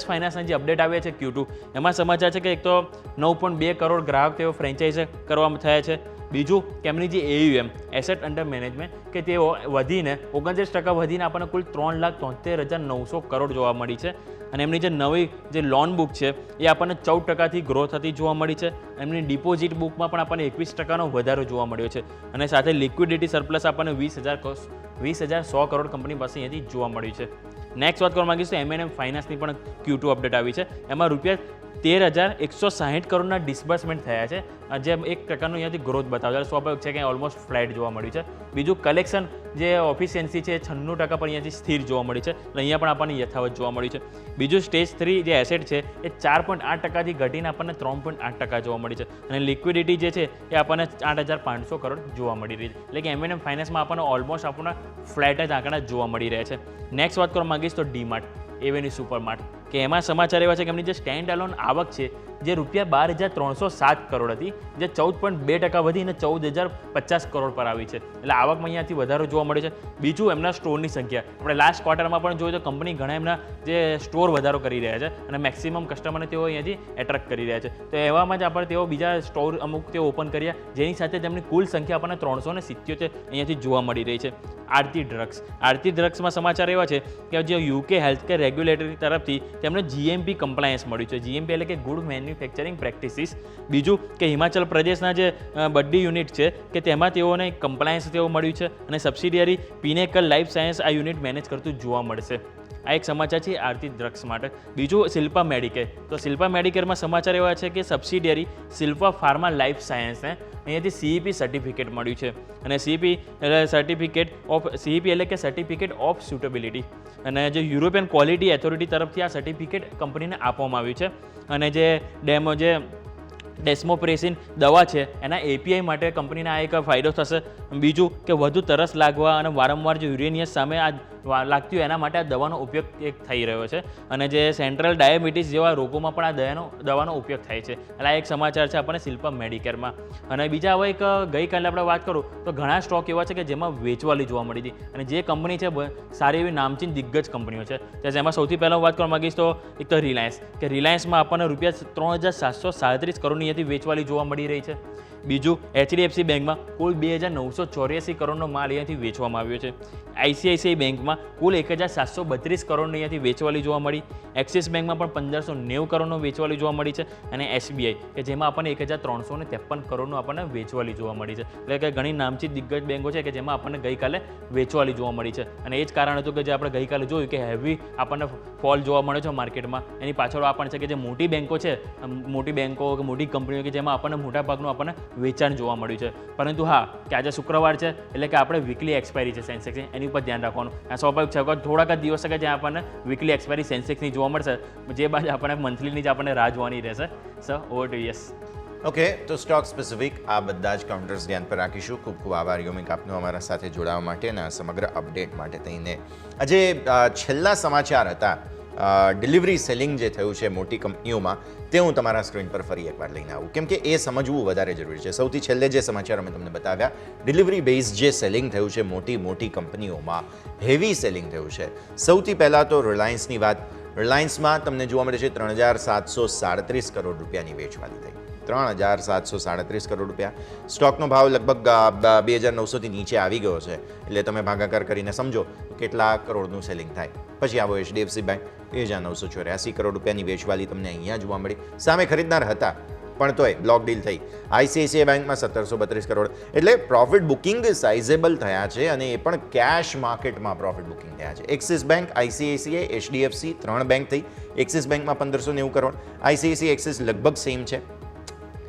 ફાઇનાન્સના જે અપડેટ આવ્યા છે Q2 એમાં સમાચાર છે કે એક તો 9.2 કરોડ ગ્રાહક તેઓ ફ્રેન્ચાઇઝ કરવામાં થયા છે. બીજું કે એમની જે AUM એસેટ અંડર મેનેજમેન્ટ કે તેઓ વધીને 29% વધીને આપણને કુલ 3,73,900 કરોડ જોવા મળી છે. અને એમની જે નવી જે લોન બુક છે એ આપણને 14%થી ગ્રો થતી જોવા મળી છે. એમની ડિપોઝિટ બુકમાં પણ આપણને 21%નો વધારો જોવા મળ્યો છે. અને સાથે લિક્વિડિટી સરપ્લસ આપણને 20,100 કરોડ કંપની પાસે અહીંયાથી જોવા મળ્યું છે. નેક્સ્ટ વાત કરવા માંગીશ તો M&M ફાઇનાન્સની પણ Q2 અપડેટ આવી છે. એમાં રૂપિયા 13,160 કરોડના ડિસ્બર્સમેન્ટ થયા છે, જે 1% અહીંયાથી ગ્રોથ બતાવે છે. સ્વાભાવિક છે કે ઓલમોસ્ટ ફ્લેટ જોવા મળ્યું છે. બીજું કલેક્શન જે ઓફિશિયન્સી છે 96% પર અહીંયાથી સ્થિર જોવા મળી છે. એટલે અહીંયા પણ આપણને યથાવત જોવા મળ્યું છે. બીજું સ્ટેજ 3 જે એસેટ છે એ 4.8%થી ઘટીને આપણને 3.8% જોવા મળી છે. અને લિક્વિડિટી જે છે એ આપણને 8,500 કરોડ જોવા મળી રહી છે. એટલે કે M&M ફાઇનાન્સમાં આપણને ઓલમોસ્ટ આપણને ફ્લેટ જ આંકડા જોવા મળી રહ્યા છે. નેક્સ્ટ વાત કરવા માંગીશ તો ડીમાર્ટ એવેન્યુ સુપરમાર્ટ, કે એમાં સમાચાર એવા છે કે એમની જે સ્ટેન્ડ અલોન આવક છે જે રૂપિયા 12,307 કરોડ હતી, જે 14.2% વધીને 14,050 કરોડ પર આવી છે. એટલે આવકમાં અહીંયાથી વધારો જોવા મળે છે. બીજું એમના સ્ટોરની સંખ્યા, આપણે લાસ્ટ ક્વાર્ટરમાં પણ જોયું તો કંપની ઘણા એમના જે સ્ટોર વધારો કરી રહ્યા છે અને મેક્સિમમ કસ્ટમરને તેઓ અહીંયાથી એટ્રેક્ટ કરી રહ્યા છે. તો એવામાં જ આપણે તેઓ બીજા સ્ટોર અમુક તેઓ ઓપન કર્યા, જેની સાથે તેમની કુલ સંખ્યા આપણને 377 અહીંયાથી જોવા મળી રહી છે. આરતી ડ્રગ્સમાં સમાચાર એવા છે કે જે UK હેલ્થકેર રેગ્યુલેટરી તરફથી તેમને GMP કમ્પ્લાયન્સ મળ્યું છે. GMP એટલે કે ગુડ મેન્યુફેક્ચરિંગ પ્રેક્ટિસીસ. બીજું કે હિમાચલ પ્રદેશના જે બડ્ડી યુનિટ છે કે તેમાં તેઓને કમ્પ્લાયન્સ તેઓ મળ્યું છે. અને સબસિડિયરી પિનેકલ લાઈફ સાયન્સ આ યુનિટ મેનેજ કરતું જોવા મળશે. આ એક સમાચાર છે આરતી ડ્રગ્સ માટે. બીજું શિલ્પા મેડિકેર, તો શિલ્પા મેડિકેરમાં સમાચાર એવા છે કે સબસિડિયરી શિલ્પા ફાર્મા લાઈફ સાયન્સને અહીંયાથી CEP સર્ટિફિકેટ મળ્યું છે. અને CEP એટલે કે સર્ટિફિકેટ ઓફ સુટેબિલિટી, અને જે યુરોપિયન ક્વોલિટી ઓથોરિટી તરફથી આ સર્ટિફિકેટ કંપનીને આપવામાં આવ્યું છે. અને જે ડેસ્મોપ્રેસિન દવા છે એના API માટે કંપનીને આ એક ફાયદો થશે. બીજું કે વધુ તરસ લાગવા અને વારંવાર જે યુરેનિયસ સામે આ લાગતી હોય એના માટે આ દવાનો ઉપયોગ એક થઈ રહ્યો છે. અને જે સેન્ટ્રલ ડાયાબિટીસ જેવા રોગોમાં પણ આ દવાનો ઉપયોગ થાય છે. એટલે આ એક સમાચાર છે આપણને શિલ્પા મેડિકેરમાં. અને બીજા હવે એક ગઈકાલે આપણે વાત કરું તો ઘણા સ્ટોક એવા છે કે જેમાં વેચવાલી જોવા મળી હતી. અને જે કંપની છે સારી એવી નામચીન દિગ્ગજ કંપનીઓ છે. જેમાં સૌથી પહેલાં વાત કરવા માંગીશ તો એક તો રિલાયન્સમાં આપણને રૂપિયા 3,737 કરોડની અહીંયાથી વેચવાલી જોવા મળી રહી છે. બીજું HDFC બેંકમાં કુલ 2,984 કરોડનો માલ અહીંયાથી વેચવામાં આવ્યો છે. ICICI બેંકમાં કુલ 1,732 કરોડની અહીંયાથી વેચવાલી જોવા મળી. એક્સિસ બેંકમાં પણ 1,590 કરોડનો વેચવાલી જોવા મળી છે. અને SBI કે જેમાં આપણને 1,353 કરોડનું આપણને વેચવાલી જોવા મળી છે. એટલે કે ઘણી નામચીન દિગ્ગજ બેંકો છે કે જેમાં આપણને ગઈકાલે વેચવાલી જોવા મળી છે. અને એ જ કારણ હતું કે જે આપણે ગઈકાલે જોયું કે હેવી આપણને ફોલ જોવા મળ્યો છે માર્કેટમાં. એની પાછળ આ પણ છે કે જે મોટી બેંકો છે, મોટી બેંકો કે મોટી કંપનીઓ કે જેમાં આપણને મોટા ભાગનું આપણને વેચાણ જોવા મળ્યું છે. પરંતુ હા, કે આજે શુક્રવાર છે એટલે કે આપણે વીકલી એક્સપાયરી છે સેન્સેક્સની, એની ઉપર ધ્યાન રાખવાનું. આ સ્વાભાવિક છે કે થોડાક જ દિવસ કે જ્યાં આપણને વીકલી એક્સપાયરી સેન્સેક્સની જોવા મળશે, જે બાદ આપણે મંથલીની જ આપણને રાહ જોવાની રહેશે. Sir over to yes. Okay, તો સ્ટોક સ્પેસિફિક આ બધા જ કાઉન્ટર્સ ધ્યાન પર રાખીશું. ખૂબ ખૂબ આભાર યોમિક આપનો અમારા સાથે જોડાવા માટે અને સમગ્ર અપડેટ માટે થઈને. આજે છેલ્લા સમાચાર હતા ડિલિવરી સેલિંગ જે થયું છે મોટી કંપનીઓમાં, તે હું તમારા સ્ક્રીન પર ફરી એકવાર લઈને આવું, કેમ કે એ સમજવું વધારે જરૂરી છે. સૌથી છેલ્લે જે સમાચાર અમે તમને બતાવ્યા, ડિલિવરી બેઝ જે સેલિંગ થયું છે મોટી કંપનીઓમાં, હેવી સેલિંગ થયું છે. સૌથી પહેલાં તો રિલાયન્સની વાત. રિલાયન્સમાં તમને જોવા મળે છે 3,737 કરોડ રૂપિયાની વેચવાલી થઈ. 3,737 કરોડ રૂપિયા. સ્ટોકનો ભાવ લગભગ 2,900થી નીચે આવી ગયો છે. એટલે તમે ભાગાકાર કરીને સમજો કેટલા કરોડનું સેલિંગ થાય. પછી આવો HDFC બેંક, 2,984 કરોડ રૂપિયાની વેચવાલી તમને અહીંયા જોવા મળી. સામે ખરીદનાર હતા પણ તોય બ્લોક ડીલ થઈ. ICICI બેંકમાં 1732 કરોડ, એટલે પ્રોફિટ બુકિંગ સાઇઝેબલ થયા છે અને એ પણ કેશ માર્કેટમાં પ્રોફિટ બુકિંગ થયા છે. Axis bank, ICICI, HDFC 3 bank થઈ. એક્સિસ બેંકમાં 1590 કરોડ, ICICI એક્સિસ લગભગ સેમ છે.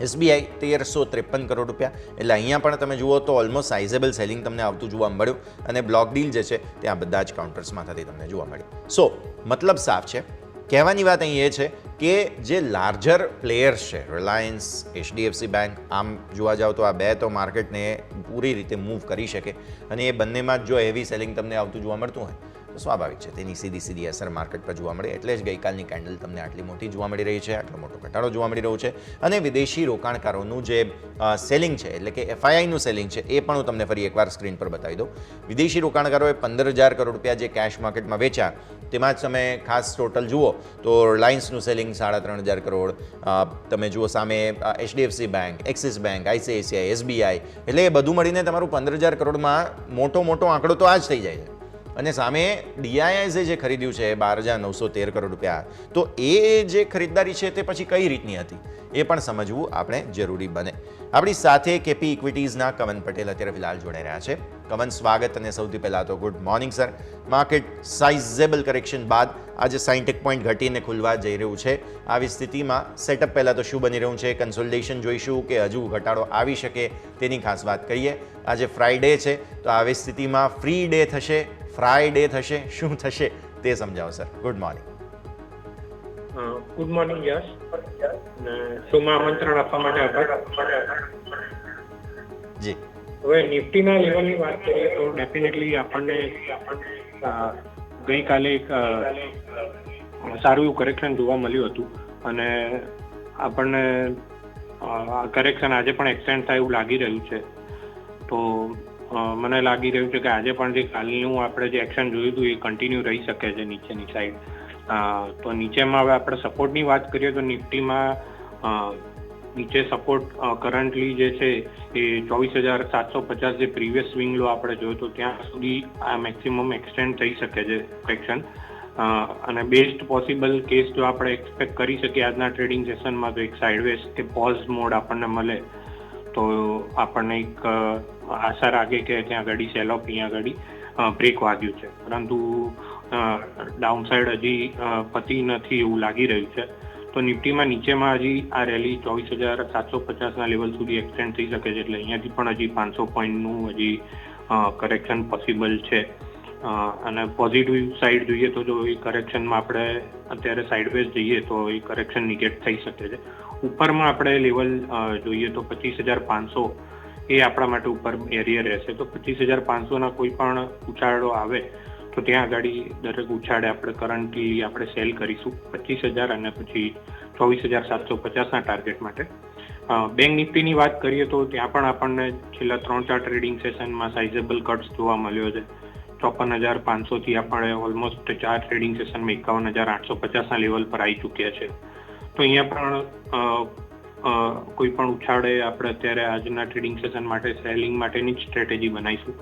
SBI 1353 કરોડ રૂપિયા, એટલે અહીંયા પણ તમે જુઓ તો ઓલમોસ્ટ સાઇઝેબલ સેલિંગ તમને આવતું જોવા મળ્યું અને બ્લોક ડીલ જે છે તે આ બધા જ કાઉન્ટર્સમાં થતી તમને જોવા મળી. સો મતલબ સાફ છે. કહેવાની વાત અહીં એ છે કે જે લાર્જર પ્લેયર્સ છે, રિલાયન્સ, HDFC બેંક, આમ જોવા જાઓ તો આ બે તો માર્કેટને પૂરી રીતે મૂવ કરી શકે અને એ બંનેમાં જ જો હેવી સેલિંગ તમને આવતું જોવા મળતું હોય તો સ્વાભાવિક છે તેની સીધી અસર માર્કેટ પર જોવા મળે. એટલે જ ગઈકાલની કેન્ડલ તમને આટલી મોટી જોવા મળી રહી છે, આટલો મોટો ઘટાડો જોવા મળી રહ્યો છે. અને વિદેશી રોકાણકારોનું જે સેલિંગ છે, એટલે કે FIIનું સેલિંગ છે, એ પણ હું તમને ફરી એકવાર સ્ક્રીન પર બતાવી દઉં. વિદેશી રોકાણકારોએ 15,000 કરોડ રૂપિયા જે કેશ માર્કેટમાં વેચ્યા, તેમાં જ તમે ખાસ ટોટલ જુઓ તો રિલાયન્સનું સેલિંગ 3,500 કરોડ, તમે જુઓ સામે HDFC bank, axis bank, ICICI, SBI, એટલે એ બધું મળીને તમારું 15,000 કરોડમાં મોટો આંકડો તો આ જ થઈ જાય છે. અને સામે DIISએ જે ખરીદ્યું છે 12,913 કરોડ રૂપિયા, તો એ જે ખરીદદારી છે તે પછી કઈ રીતની હતી એ પણ સમજવું આપણે જરૂરી બને. આપણી સાથે KP ઇક્વિટીઝના કવન પટેલ અત્યારે ફિલહાલ જોડાઈ રહ્યા છે. કવન, સ્વાગત. અને સૌથી પહેલાં તો good morning sir. Market sizeable correction બાદ આજે 60 પોઈન્ટ ઘટીને ખુલવા જઈ રહ્યું છે. આવી સ્થિતિમાં સેટઅપ પહેલાં તો શું બની રહ્યું છે? કન્સોલિડેશન જોઈશું કે હજુ ઘટાડો આવી શકે તેની ખાસ વાત કરીએ. આજે ફ્રાઈડે છે તો આવી સ્થિતિમાં ફ્રી ડે થશે, ફ્રાઈડે થશે, શું થશે તે સમજાવો sir. Good morning. Good morning Yash, અને શોમાં આમંત્રણ આપવા માટે આભાર. જી, હવે નિફ્ટીના લેવલની વાત કરીએ તો ડેફિનેટલી આપણને ગઈકાલે એક સારું એવું કરેક્શન જોવા મળ્યું હતું અને આપણને કરેક્શન આજે પણ એક્સટેન્ડ થાય એવું લાગી રહ્યું છે. તો મને લાગી રહ્યું છે કે આજે પણ જે કાલનું આપણે જે એક્શન જોયું હતું એ કન્ટિન્યુ રહી શકે છે નીચેની સાઈડ. તો નીચેમાં હવે આપણે સપોર્ટની વાત કરીએ તો નિફ્ટીમાં નીચે સપોર્ટ કરન્ટલી જે છે એ 24,750 જે પ્રીવિયસ સ્વિંગ લો આપણે જોયો તો ત્યાં સુધી આ મેક્સિમમ એક્સટેન્ડ થઈ શકે છે કરેક્શન. અને બેસ્ટ પોસિબલ કેસ જો આપણે એક્સપેક્ટ કરી શકીએ આજના ટ્રેડિંગ સેશનમાં તો એક સાઇડવેઝ કે પોઝ મોડ આપણને મળે તો આપણને એક આશા રાખે કે ત્યાં આગળ સેલ ઓફ અહીંયા આગળ બ્રેક વાગ્યું છે, પરંતુ ડાઉનસાઇડ હજી પતી નથી એવું લાગી રહ્યું છે. તો નિફ્ટીમાં નીચેમાં હજી આ રેલી 24,750ના લેવલ સુધી એક્સટેન્ડ થઈ શકે છે, એટલે અહીંયાથી પણ હજી 500 પોઈન્ટનું હજી કરેક્શન પોસિબલ છે. અને પોઝિટિવ સાઈડ જોઈએ તો જો એ કરેક્શનમાં આપણે અત્યારે સાઇડવેઝ જઈએ તો એ કરેક્શન નિગેટ થઈ શકે છે. ઉપરમાં આપણે લેવલ જોઈએ તો 25,500 એ આપણા માટે ઉપર એરિયા રહેશે. તો 25,500ના કોઈ પણ ઉછાળો આવે તો ત્યાં આગળ દરેક ઉછાળે આપણે કરન્ટલી આપણે સેલ કરીશું 25,000 અને પછી 24,750ના ટાર્ગેટ માટે. બેંક નિફ્ટીની વાત કરીએ તો ત્યાં પણ આપણને છેલ્લા 3-4 ટ્રેડિંગ સેશનમાં સાઇઝેબલ કટ્સ જોવા મળ્યો છે. 54,500થી આપણે ઓલમોસ્ટ 4 ટ્રેડિંગ સેશનમાં 51,850ના લેવલ પર આવી ચૂક્યા છે. તો અહીંયા પણ કોઈ પણ ઉછાળે આપણે અત્યારે આજના ટ્રેડિંગ સેશન માટે સેલિંગ માટેની જ સ્ટ્રેટેજી બનાવીશું.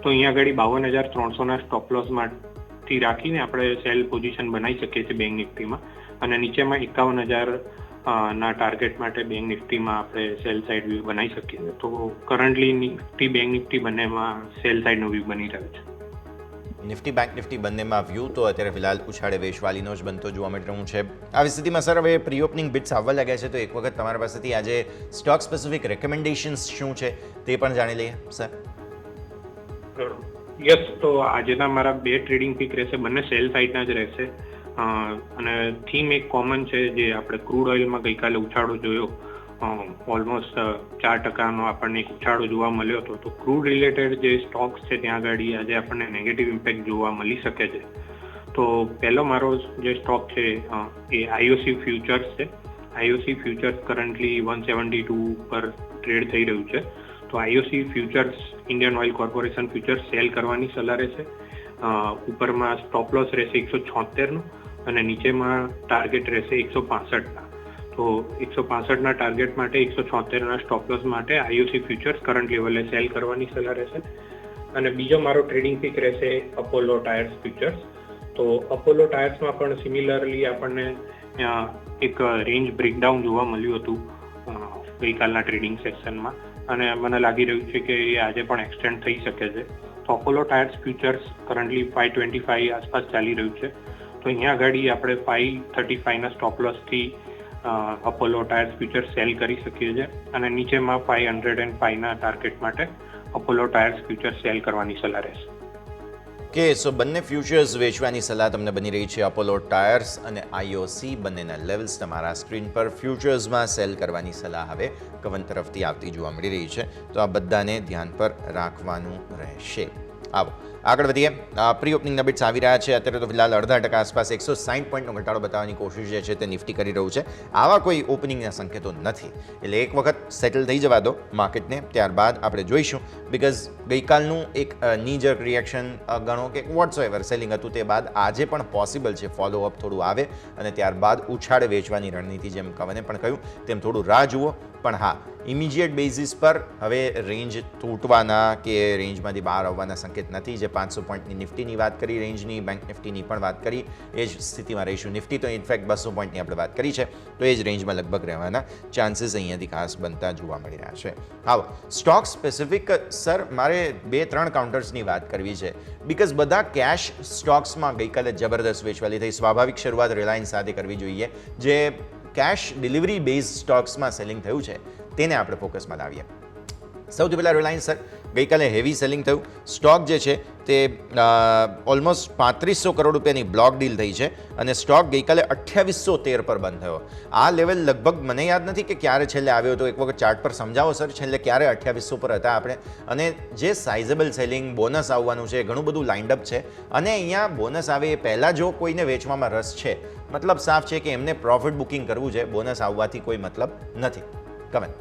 તો અહીંયા આગળ 52,300ના સ્ટોપ લોસ માંથી રાખીને આપણે સેલ પોઝિશન બનાવી શકીએ છીએ બેંક નિફ્ટીમાં, અને નીચેમાં 51,000 ના ટાર્ગેટ માટે બેંક નિફ્ટીમાં આપણે સેલ સાઇડ વ્યૂ બનાવી શકીએ. તો કરન્ટલી નિફ્ટી બેંક નિફ્ટી બંનેમાં સેલ સાઇડનો વ્યૂ બની રહ્યો છે. નિફ્ટી બેંક નિફ્ટી બંનેમાં વ્યૂ તો અત્યારે ફિલહાલ ઉછાળે વેશવાલીનો જ બનતો જોવા મળી રહ્યું છે. આવી સ્થિતિમાં સર હવે પ્રી ઓપનિંગ બિટ્સ આવવા લાગ્યા છે, તો એક વખત તમારા પાસેથી આજે સ્ટોક સ્પેસિફિક રેકમેન્ડેશન્સ શું છે તે પણ જાણી લઈએ સર. યસ, તો આજના મારા 2 ટ્રેડિંગ પીક રહેશે, બંને સેલ સાઇડના જ રહેશે. અને થીમ એક કોમન છે જે આપણે ક્રૂડ ઓઇલમાં ગઈકાલે ઉછાળો જોયો, ઓલમોસ્ટ 4%નો આપણને એક ઉછાળો જોવા મળ્યો હતો. તો ક્રૂડ રિલેટેડ જે સ્ટોક્સ છે ત્યાં આગળ આજે આપણને નેગેટિવ ઇમ્પેક્ટ જોવા મળી શકે છે. તો પહેલો મારો જે સ્ટોક છે એ IOC ફ્યુચર્સ છે. IOC ફ્યુચર્સ કરન્ટલી 172 પર ટ્રેડ થઈ રહ્યું છે. તો IOC futures Indian oil corporation futures sell કરવાની સલાહ રહેશે. ઉપરમાં સ્ટોપ લોસ રહેશે 176નો અને નીચેમાં ટાર્ગેટ રહેશે 165ના. તો 165ના ટાર્ગેટ માટે 176ના સ્ટોપ લોસ માટે IOC ફ્યુચર્સ કરંટ લેવલે સેલ કરવાની સલાહ રહેશે. અને બીજો મારો ટ્રેડિંગ પીક રહેશે અપોલો ટાયર્સ ફ્યુચર્સ. તો અપોલો ટાયર્સમાં પણ સિમિલરલી આપણને એક રેન્જ બ્રેકડાઉન જોવા મળ્યું હતું ગઈકાલના ટ્રેડિંગ સેશનમાં, અને મને લાગી રહ્યું છે કે એ આજે પણ એક્સટેન્ડ થઈ શકે છે. તો અપોલો ટાયર્સ ફ્યુચર્સ કરન્ટલી 525 આસપાસ ચાલી રહ્યું છે. તો અહીંયા આગળ આપણે 535ના સ્ટોપ લોસથી અપોલો ટાયર્સ ફ્યુચર્સ સેલ કરી શકીએ છીએ, અને નીચેમાં 505ના ટાર્ગેટ માટે અપોલો ટાયર્સ ફ્યુચર્સ સેલ કરવાની સલાહ રહેશે. કે સો બંને ફ્યુચર્સ વેચવાની સલાહ તમને બની રહી છે. અપોલો ટાયર્સ અને આઈઓસી બંનેના લેવલ્સ તમારા સ્ક્રીન પર ફ્યુચર્સમાં સેલ કરવાની સલાહ હવે કવન તરફથી આવતી જોવા મળી રહી છે. તો આ બધાને ધ્યાન પર રાખવાનું રહેશે. આવો આગળ વધીએ. પ્રી ઓપનિંગના બિટ્સ આવી રહ્યા છે. અત્યારે તો ફિલહાલ 0.5% આસપાસ 160 પોઈન્ટનો ઘટાડો બતાવવાની કોશિશ જે છે તે નિફ્ટી કરી રહ્યું છે. આવા કોઈ ઓપનિંગના સંકેતો નથી, એટલે એક વખત સેટલ થઈ જવા દો માર્કેટને, ત્યારબાદ આપણે જોઈશું. બિકોઝ ગઈકાલનું એક નીજર રિએક્શન ગણો કે વોટ્સએવર સેલિંગ હતું, તે બાદ આજે પણ પોસિબલ છે ફોલોઅપ થોડું આવે અને ત્યારબાદ ઉછાળે વેચવાની રણનીતિ, જેમ કવને પણ કહ્યું તેમ થોડું રાહ જુઓ. પણ હા, ઇમિડિયેટ બેઝિસ પર હવે રેન્જ તૂટવાના કે રેન્જમાંથી બહાર આવવાના સંકેત નથી. જે 500 પોઈન્ટની નિફ્ટીની વાત કરી, રેન્જની, બેંક નિફ્ટીની પણ વાત કરી, એ જ સ્થિતિમાં રહીશું. નિફ્ટી તો ઇનફેક્ટ 200 પોઈન્ટની આપણે વાત કરી છે, તો એ જ રેન્જમાં લગભગ રહેવાના ચાન્સીસ અહીંયાથી ખાસ બનતા જોવા મળી રહ્યા છે. આવો સ્ટોક સ્પેસિફિક સર મારે 2-3 કાઉન્ટર્સની વાત કરવી છે, બિકોઝ બધા કેશ સ્ટોક્સમાં ગઈકાલે જબરદસ્ત વેચવાલી થઈ. સ્વાભાવિક શરૂઆત રિલાયન્સ સાથે કરવી જોઈએ, જે કેશ ડિલિવરી બેઝ સ્ટોક્સમાં સેલિંગ થયું છે તેને આપણે ફોકસમાં લાવીએ. સૌથી પહેલાં રિલાયન્સ સર, ગઈકાલે હેવી સેલિંગ થયું. સ્ટોક જે છે તે ઓલમોસ્ટ 3500 કરોડ રૂપિયાની બ્લોક ડીલ થઈ છે અને સ્ટોક ગઈકાલે 2813 પર બંધ થયો. આ લેવલ લગભગ મને યાદ નથી કે ક્યારે છેલ્લે આવ્યો હતો. એક વખત ચાર્ટ પર સમજાવો સર, છેલ્લે ક્યારે 2800 પર હતા આપણે? અને જે સાઇઝેબલ સેલિંગ, બોનસ આવવાનું છે, ઘણું બધું લાઇન્ડ અપ છે, અને અહીંયા બોનસ આવે એ પહેલાં જો કોઈને વેચવામાં રસ છે, મતલબ સાફ છે કે એમને પ્રોફિટ બુકિંગ કરવું છે, બોનસ આવવાથી કોઈ મતલબ નથી. કમેન.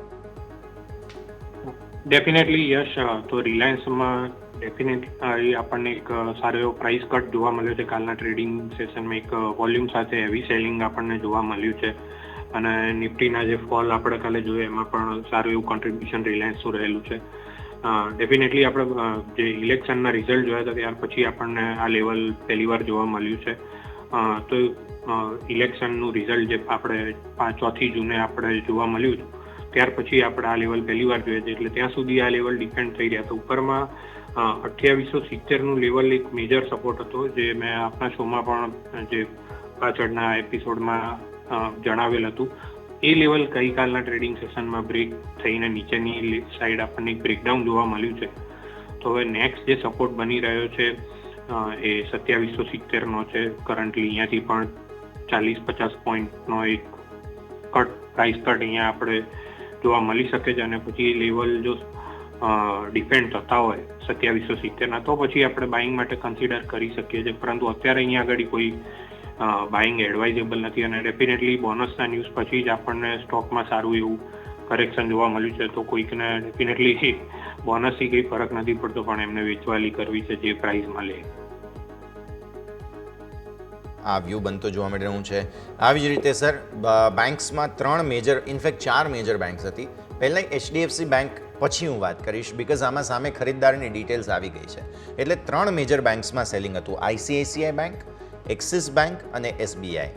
ડેફિનેટલી યશ, તો રિલાયન્સમાં ડેફિનેટલી આપણને એક સારો એવો પ્રાઇસ કટ જોવા મળ્યો છે. કાલના ટ્રેડિંગ સેશનમાં એક વોલ્યુમ સાથે હેવી સેલિંગ આપણને જોવા મળ્યું છે, અને નિફ્ટીના જે ફોલ આપણે કાલે જોયો એમાં પણ સારું એવું કોન્ટ્રીબ્યુશન રિલાયન્સનું રહેલું છે. ડેફિનેટલી આપણે જે ઇલેક્શનના રિઝલ્ટ જોયા હતા ત્યાર પછી આપણને આ લેવલ પહેલીવાર જોવા મળ્યું છે. તો ઇલેક્શનનું રિઝલ્ટ જે આપણે 4 જૂને આપણે જોવા મળ્યું ત્યાર પછી આપણે આ લેવલ પહેલીવાર જોઈએ છે, એટલે ત્યાં સુધી આ લેવલ ડિપેન્ડ થઈ રહ્યા હતા. ઉપરમાં 2870નું લેવલ એક મેજર સપોર્ટ હતો, જે મેં આપણા શોમાં પણ જે પાછળના એપિસોડમાં જણાવેલ હતું. એ લેવલ ગઈકાલના ટ્રેડિંગ સેશનમાં બ્રેક થઈને નીચેની સાઈડ આપણને એક બ્રેકડાઉન જોવા મળ્યું છે. તો હવે નેક્સ્ટ જે સપોર્ટ બની રહ્યો છે એ 2770નો છે. કરન્ટલી અહીંયાથી પણ 40-50 પોઈન્ટનો એક પ્રાઇસ કટ અહીંયા આપણે જોવા મળી શકે છે, અને પછી લેવલ જો ડિપેન્ડ થતા હોય 2770ના, તો પછી આપણે બાઇંગ માટે કન્સિડર કરી શકીએ છીએ. પરંતુ અત્યારે અહીંયા આગળ કોઈ બાઇંગ એડવાઇઝેબલ નથી, અને ડેફિનેટલી બોનસના ન્યૂઝ પછી જ આપણને સ્ટોકમાં સારું એવું કરેક્શન જોવા મળ્યું છે. તો કોઈકને ડેફિનેટલી બોનસથી કંઈ ફરક નથી પડતો, પણ એમને વેચવાલી કરવી છે જે પ્રાઇસમાં લે. આ વ્યૂ બનતો જોવા મળી રહ્યું છે. આવી જ રીતે સર બેન્ક્સમાં 3 મેજર, ઇનફેક્ટ 4 મેજર બેન્ક્સ હતી. પહેલાં HDFC બેંક પછી હું વાત કરીશ, બિકોઝ આમાં સામે ખરીદદારની ડિટેલ્સ આવી ગઈ છે. એટલે 3 મેજર બેન્ક્સમાં સેલિંગ હતું. ICICI બેંક, એક્સિસ બેંક અને SBI.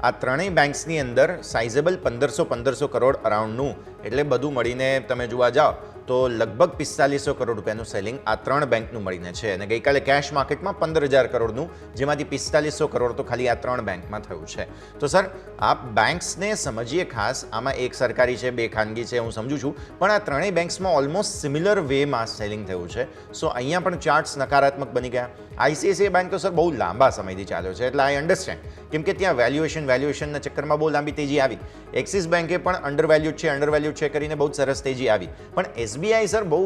આ ત્રણેય બેન્ક્સની અંદર સાઇઝેબલ 1500 કરોડ અરાઉન્ડનું, એટલે બધું મળીને તમે જોવા જાઓ તો લગભગ 4500 કરોડ રૂપિયાનું સેલિંગ આ 3 બેંકનું મળીને છે. અને ગઈકાલે કેશ માર્કેટમાં 15000 કરોડનું, જેમાંથી 4500 કરોડ તો ખાલી આ 3 બેંકમાં થયું છે. તો સર આ બેંક્સને સમજીએ ખાસ. આમાં એક સરકારી છે, 2 ખાનગી છે, હું સમજુ છું, પણ આ ત્રણેય બેંક્સમાં ઓલમોસ્ટ સિમિલર વેમાં સેલિંગ થયું છે. સો અહીંયા પણ ચાર્ટ્સ નકારાત્મક બની ગયા. ICICI બેંક તો સર બહુ લાંબા સમયથી ચાલ્યો છે, એટલે આઈ અન્ડરસ્ટેન્ડ, કેમ કે ત્યાં વેલ્યુએશનના ચક્કરમાં બહુ લાંબી તેજી આવી. એક્સિસ બેંકે પણ અંડરવેલ્યુડ છે કરીને બહુ સરસ તેજી આવી. પણ SBI સર બહુ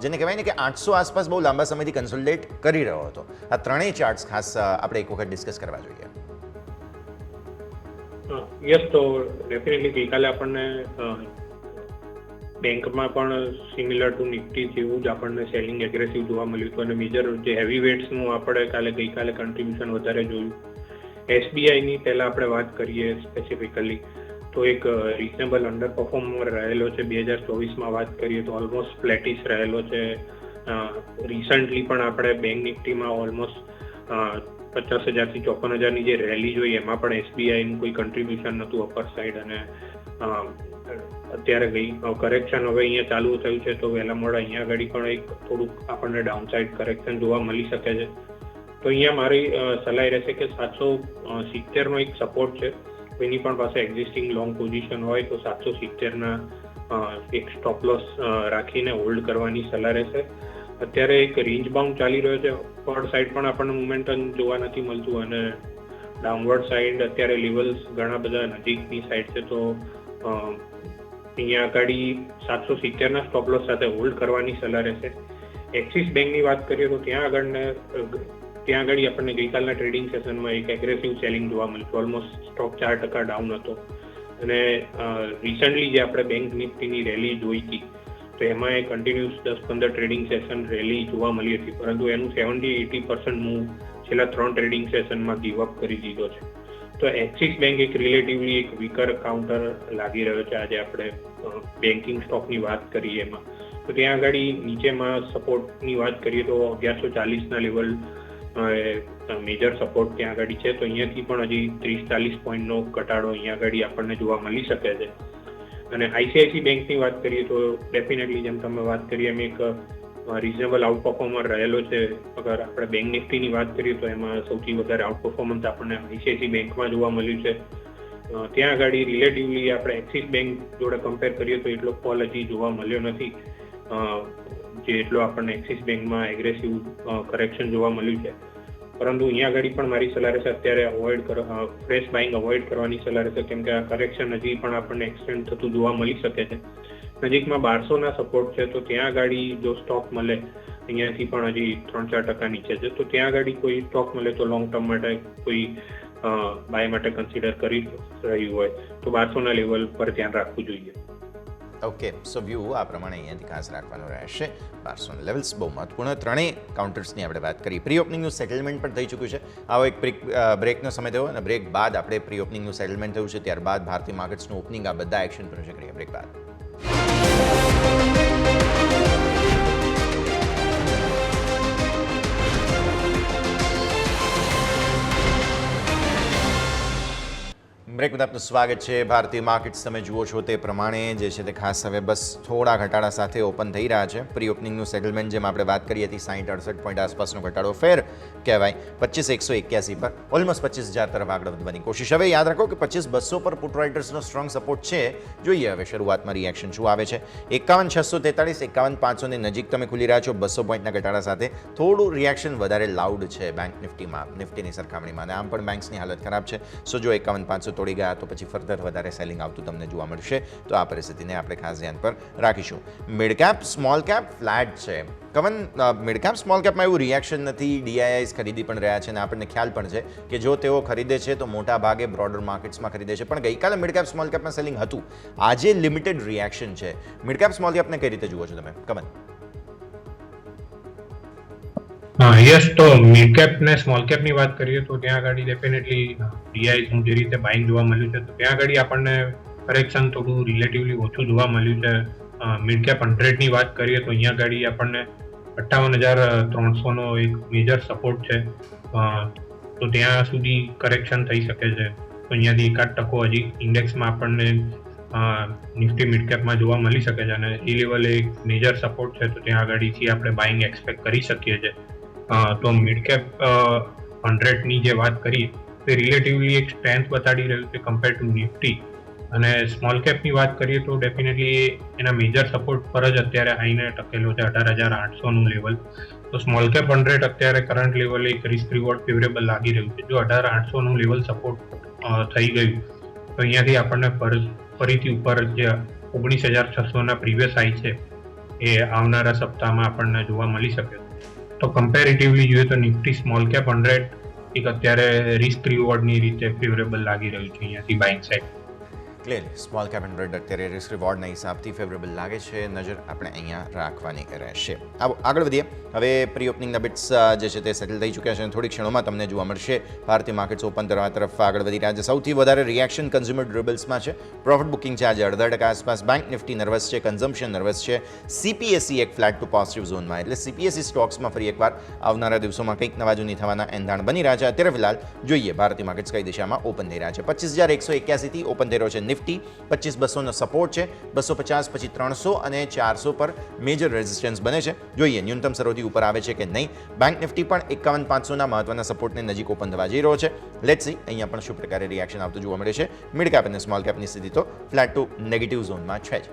જેને કહેવાય ને કે 800 આસપાસ બહુ લાંબા સમયથી કન્સોલિડેટ કરી રહ્યો હતો. આ ત્રણેય ચાર્ટ્સ ખાસ આપણે એક વખત ડિસ્કસ કરવા જોઈએ. યસ, તો ડેફિનેટલી ગઈકાલે આપણને બેંકમાં પણ સિમિલર ટુ નિફ્ટી જેવું જ આપણને સેલિંગ એગ્રેસિવ જોવા મળ્યું હતું, અને મેજર જે હેવી વેટ્સનું આપણે ગઈકાલે કન્ટ્રીબ્યુશન વધારે જોયું. SBIની પહેલાં આપણે વાત કરીએ સ્પેસિફિકલી, તો એક રિઝનેબલ અંડર પરફોર્મર રહેલો છે. 2024માં વાત કરીએ તો ઓલમોસ્ટ ફ્લેટિશ રહેલો છે. રિસન્ટલી પણ આપણે બેંક નિફ્ટીમાં ઓલમોસ્ટ 50,000થી 54,000ની જે રેલી જોઈ એમાં પણ SBIનું કોઈ કન્ટ્રીબ્યુશન નહોતું અપર સાઈડ, અને અત્યારે કરેક્શન હવે અહીંયા ચાલુ થયું છે, તો વહેલા મોડા અહીંયા આગળ પણ એક થોડુંક આપણને ડાઉનસાઇડ કરેક્શન જોવા મળી શકે છે. તો અહીંયા મારી સલાહ રહેશે કે 770 નો એક સપોર્ટ છે. એની પણ પાસે એક્ઝિસ્ટિંગ લોંગ પોઝિશન હોય તો 770 એક સ્ટોપ લોસ રાખીને હોલ્ડ કરવાની સલાહ રહેશે. અત્યારે એક રેન્જ બાઉન્ડ ચાલી રહ્યો છે. અપવર્ડ સાઈડ પણ આપણને મોમેન્ટમ જોવા નથી મળતું અને ડાઉનવર્ડ સાઈડ અત્યારે લેવલ્સ ઘણા બધા નજીકની સાઈડ છે. તો અહીંયા આગળ 770 ના સ્ટોપ લોસ સાથે હોલ્ડ કરવાની સલાહ રહેશે. એક્સિસ બેંકની વાત કરીએ તો ત્યાં આગળ આપણને ગઈકાલના ટ્રેડિંગ સેશનમાં એક એગ્રેસિવ સેલિંગ જોવા મળ્યું. ઓલમોસ્ટ સ્ટોક 4% ડાઉન હતો અને રિસન્ટલી જે આપણે બેંક નિફ્ટીની રેલી જોઈ હતી તો એમાં એ કન્ટિન્યુઅસ 10-15 ટ્રેડિંગ સેશન રેલી જોવા મળી હતી, પરંતુ એનું 70-80% મૂવ છેલ્લા 3 ટ્રેડિંગ સેશનમાં ગીવ અપ કરી દીધો છે. તો એક્સિસ બેંક એક રિલેટિવલી એક વીકર કાઉન્ટર લાગી રહ્યો છે. આજે આપણે બેન્કિંગ સ્ટોકની વાત કરીએ એમાં તો ત્યાં આગળ નીચેમાં સપોર્ટની વાત કરીએ તો 1140 ના લેવલ મેજર સપોર્ટ ત્યાં આગળ છે. તો અહીંયાથી પણ હજી 30-40 પોઈન્ટનો ઘટાડો અહીંયા આગળ આપણને જોવા મળી શકે છે. અને આઈસીઆઈસી બેંકની વાત કરીએ તો ડેફિનેટલી જેમ તમે વાત કરી એમ એક રિઝનેબલ આઉટ પરફોર્મર રહેલો છે. અગર આપણે બેંક નિફ્ટીની વાત કરીએ તો એમાં સૌથી વધારે આઉટ પરફોર્મન્સ આપણને આઈસીઆઈસી બેંકમાં જોવા મળ્યું છે. ત્યાં આગળ રિલેટિવલી આપણે એક્સિસ બેંક જોડે કમ્પેર કરીએ તો એટલો ફોલ હજી જોવા મળ્યો નથી જે એટલો આપણને એક્સિસ બેંકમાં એગ્રેસિવ કરેક્શન જોવા મળ્યું છે. પરંતુ અહીંયા આગળ પણ મારી સલાહ રહેશે અત્યારે ફ્રેશ બાઇંગ અવોઇડ કરવાની સલાહ રહેશે, કેમ કે આ કરેક્શન હજી પણ આપણને એક્સટેન્ડ થતું જોવા મળી શકે છે. નજીકમાં 1200 ના સપોર્ટ છે, તો ત્યાં આગળ જો સ્ટોક મળે અહીંયાથી પણ હજી 3-4% નીચે છે, તો ત્યાં આગળ કોઈ સ્ટોક મળે તો લોંગ ટર્મ માટે કોઈ બાય માટે કન્સિડર કરી રહ્યું હોય તો 1200 ના લેવલ પર ધ્યાન રાખવું જોઈએ. ઓકે, સો વ્યૂ આ પ્રમાણે અહીંયાથી ખાસ રાખવાનું રહેશે. 1200 લેવલ્સ બહુ મહત્વપૂર્ણ. ત્રણેય કાઉન્ટર્સની આપણે વાત કરી. પ્રી ઓપનિંગનું સેટલમેન્ટ પણ થઈ ચૂક્યું છે. આવો એક બ્રેકનો સમય થયો અને બ્રેક બાદ આપણે પ્રી ઓપનિંગનું સેટલમેન્ટ થયું છે. ત્યારબાદ ભારતીય માર્કેટ્સનું ઓપનિંગ, આ બધા એક્શન પર કરીએ બ્રેક બાદ. બ્રેક બાદ આપનું સ્વાગત છે. ભારતીય માર્કેટ્સ તમે જુઓ છો તે પ્રમાણે જે છે તે ખાસ હવે બસ થોડા ઘટાડા સાથે ઓપન થઈ રહ્યા છે. પ્રી ઓપનિંગનું સેટલમેન્ટ જેમ આપણે વાત કરી હતી 60-68 પોઈન્ટ આસપાસનો ઘટાડો ફેર કહેવાય. 25,181 પર ઓલમોસ્ટ 25,000 તરફ આગળ વધવાની કોશિશ. હવે યાદ રાખો કે 25,200 પર પુટ રાઇટર્સનો સ્ટ્રોંગ સપોર્ટ છે. જોઈએ હવે શરૂઆતમાં રિએક્શન શું આવે છે. 51,643, 51,500 ની નજીક તમે ખુલી રહ્યા છો 200 પોઈન્ટના ઘટાડા સાથે. થોડું રિએક્શન વધારે લાઉડ છે બેંક નિફ્ટીની સરખામણીમાં, અને આમ પણ બેંક્સની હાલત ખરાબ છે. સો જો 51,500 તોડી ગયા તો પછી ફર્ધર વધારે સેલિંગ આવતું તમને જોવા મળશે. તો આ પરિસ્થિતિને આપણે ખાસ ધ્યાન પર રાખીશું. Mid cap small cap flat છે. કવન, મિડ કેપ સ્મોલ કેપમાં એવું રિએક્શન નથી. ડીઆઈઆઈસ ખરીદી પણ રહ્યા છે અને આપણને ખ્યાલ પણ છે કે જો તેઓ ખરીદે છે તો મોટા ભાગે બ્રોડર માર્કેટ્સમાં ખરીદે છે. પણ ગઈકાલે મિડ કેપ સ્મોલ કેપમાં સેલિંગ હતું. આજે લિમિટેડ રિએક્શન છે. મિડ કેપ સ્મોલ કેપને કઈ રીતે જુઓ છો તમે કવન? યસ, તો મિડ કેપ ને સ્મોલ કેપ ની વાત કરીએ તો ત્યાં આગળ ડેફિનેટલી ડીઆઈસ નું જે રીતે બાઇંગ જોવા મળ્યું છે તો ત્યાં આગળ આપણને કરેક્શન થોડું રિલેટિવલી ઓછું જોવા મળ્યું છે. મિડ કેપ 100 ની વાત કરીએ તો અહીંયા આગળ આપણને 58,300 નો એક મેજર સપોર્ટ છે. તો ત્યાં સુધી કરેક્શન થઈ શકે છે. તો અહીંયાથી 1% હજી ઇન્ડેક્સમાં આપણને નિફ્ટી મિડ કેપમાં જોવા મળી શકે છે અને એ લેવલે એક મેજર સપોર્ટ છે. તો ત્યાં આગળથી આપણે બાઇંગ એક્સપેક્ટ કરી શકીએ છીએ. તો મિડ કેપ 100 ની જે વાત કરીએ તો રિલેટિવલી એક સ્ટ્રેન્થ બતાડી રહ્યું છે કમ્પેર ટુ નિફ્ટી. અને સ્મોલ કેપની વાત કરીએ તો ડેફિનેટલી એના મેજર સપોર્ટ પર જ અત્યારે આવીને ટકેલો છે 18,800 નું લેવલ. તો સ્મોલ કેપ 100 અત્યારે કરંટ લેવલે એક રિસ્ક રિવોર્ડ ફેવરેબલ લાગી રહ્યું છે. જો 18,800 નું લેવલ સપોર્ટ થઈ ગયું તો અહીંયાથી આપણને ફરીથી ઉપર જે 19,600 ના પ્રીવિયસ હાઈ છે એ આવનારા સપ્તાહમાં આપણને જોવા મળી શકે. તો કમ્પેરેટિવલી જોઈએ તો નિફ્ટી સ્મોલ કેપ 100 એક અત્યારે રિસ્ક રિવોર્ડની રીતે ફેવરેબલ લાગી રહ્યું છે અહીંયાથી buying side. Clearly small cap 100 અત્યારે રિસ્ક રિવોર્ડના હિસાબથી ફેવરેબલ લાગે છે. નજર આપણે અહીંયા રાખવાની રહેશે. આગળ વધીએ. હવે પ્રી ઓપનિંગના બિટ્સ જે છે તે સેટલ થઈ ચૂક્યા છે અને થોડી ક્ષણોમાં તમને જોવા મળશે. ભારતીય માર્કેટ્સ ઓપન કરવા તરફ આગળ વધી રહ્યા છે. સૌથી વધારે રિએક્શન કન્ઝ્યુમર ડ્યુરેબલ્સમાં છે. પ્રોફિટ બુકિંગ છે આજે 0.5% આસપાસ. બેંક નિફ્ટી નર્વસ છે, કન્ઝમ્પશન નર્વસ છે. સીપીએસઈ એક ફ્લેટ ટુ પોઝિટિવ ઝોનમાં, એટલે સીપીએસઈ સ્ટોક્સમાં ફરી એકવાર આવનારા દિવસોમાં કંઈક નવા જૂની થવાના એંધાણ બની રહ્યા છે. અત્યારે ફિલહાલ જોઈએ ભારતીય માર્કેટ્સ કઈ દિશામાં ઓપન થઈ રહ્યા છે. 25,181 થી ઓપન થઈ રહ્યો છે નિફ્ટી 25,200નો સપોર્ટ છે, 250 પછી 300 અને 400 પર મેજર રેઝિસ્ટન્સ બને છે. જોઈએ ન્યૂનતમ સરોથી ઉપર આવે છે કે નહીં. બેંક નિફ્ટી પણ 51,500ના મહત્વના સપોર્ટને નજીક ઓપન થવા જઈ રહ્યો છે. લેટ્સ સી અહીંયા પણ શું પ્રકારે રિએક્શન આવતું જોવા મળે છે. મિડ કેપ અને સ્મોલ કેપની સ્થિતિ તો ફ્લેટ ટુ નેગેટિવ ઝોનમાં છે જ.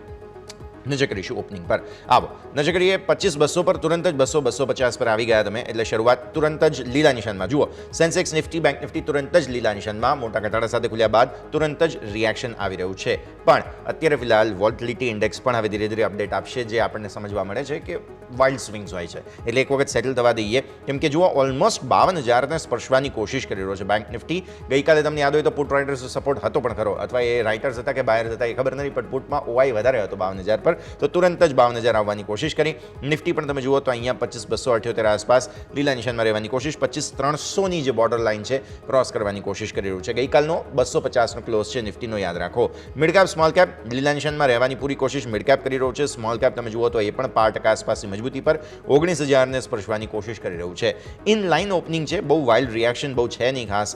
નજર કરીશું ઓપનિંગ પર. આવો નજર કરીએ 25,200 પર. તુરંત જ 200-250 પર આવી ગયા તમે, એટલે શરૂઆત તુરંત જ લીલા નિશાનમાં. જુઓ સેન્સેક્સ નિફ્ટી બેંક નિફ્ટી તુરંત જ લીલા નિશાનમાં, મોટા ઘટાડા સાથે ખુલ્યા બાદ તુરંત જ રિએક્શન આવી રહ્યું છે. પણ અત્યારે ફિલહાલ વોલેટિલિટી ઇન્ડેક્સ પણ હવે ધીરે ધીરે અપડેટ આપશે, જે આપણને સમજવા મળે છે કે વાઇલ્ડ સ્વિંગ્સ હોય છે. એટલે એક વખત સેટલ થવા દઈએ, કેમ કે જુઓ ઓલમોસ્ટ 52,000ને સ્પર્શવાની કોશિશ કરી રહ્યો છે બેંક નિફ્ટી. ગઈકાલે તમને યાદ હોય તો પુટ રાઇટર્સનો સપોર્ટ હતો પણ ખરો, અથવા એ રાઇટર્સ હતા કે બાયર્સ હતા એ ખબર નથી, પણ પુટમાં ઓઆઈ વધારે હતો 52,000 પર, તો તુરંત જ 52,000 આવવાની કોશિશ કરી. નિફ્ટી પણ તમે જુઓ તો અહીંયા 25,278 આસપાસ લીલા નિશાનમાં રહેવાની કોશિશ, 25,300ની જે બોર્ડર લાઇન છે ક્રોસ કરવાની કોશિશ કરી રહ્યું છે. ગઈકાલનો 250નો ક્લોઝ છે નિફ્ટીનો, યાદ રાખો. મિડ કેપ સ્મોલ કેપ લીલા નિશાનમાં રહેવાની પૂરી કોશિશ મિડ કેપ કરી રહ્યું છે. સ્મોલ કેપ તમે જુઓ તો એ પણ 5% આસપાસની મજબૂતી પર 19,000ને સ્પર્શવાની કોશિશ કરી રહ્યું છે. ઇન લાઇન ઓપનિંગ છે, બહુ વાઇલ્ડ રિએક્શન બહુ છે નહીં ખાસ.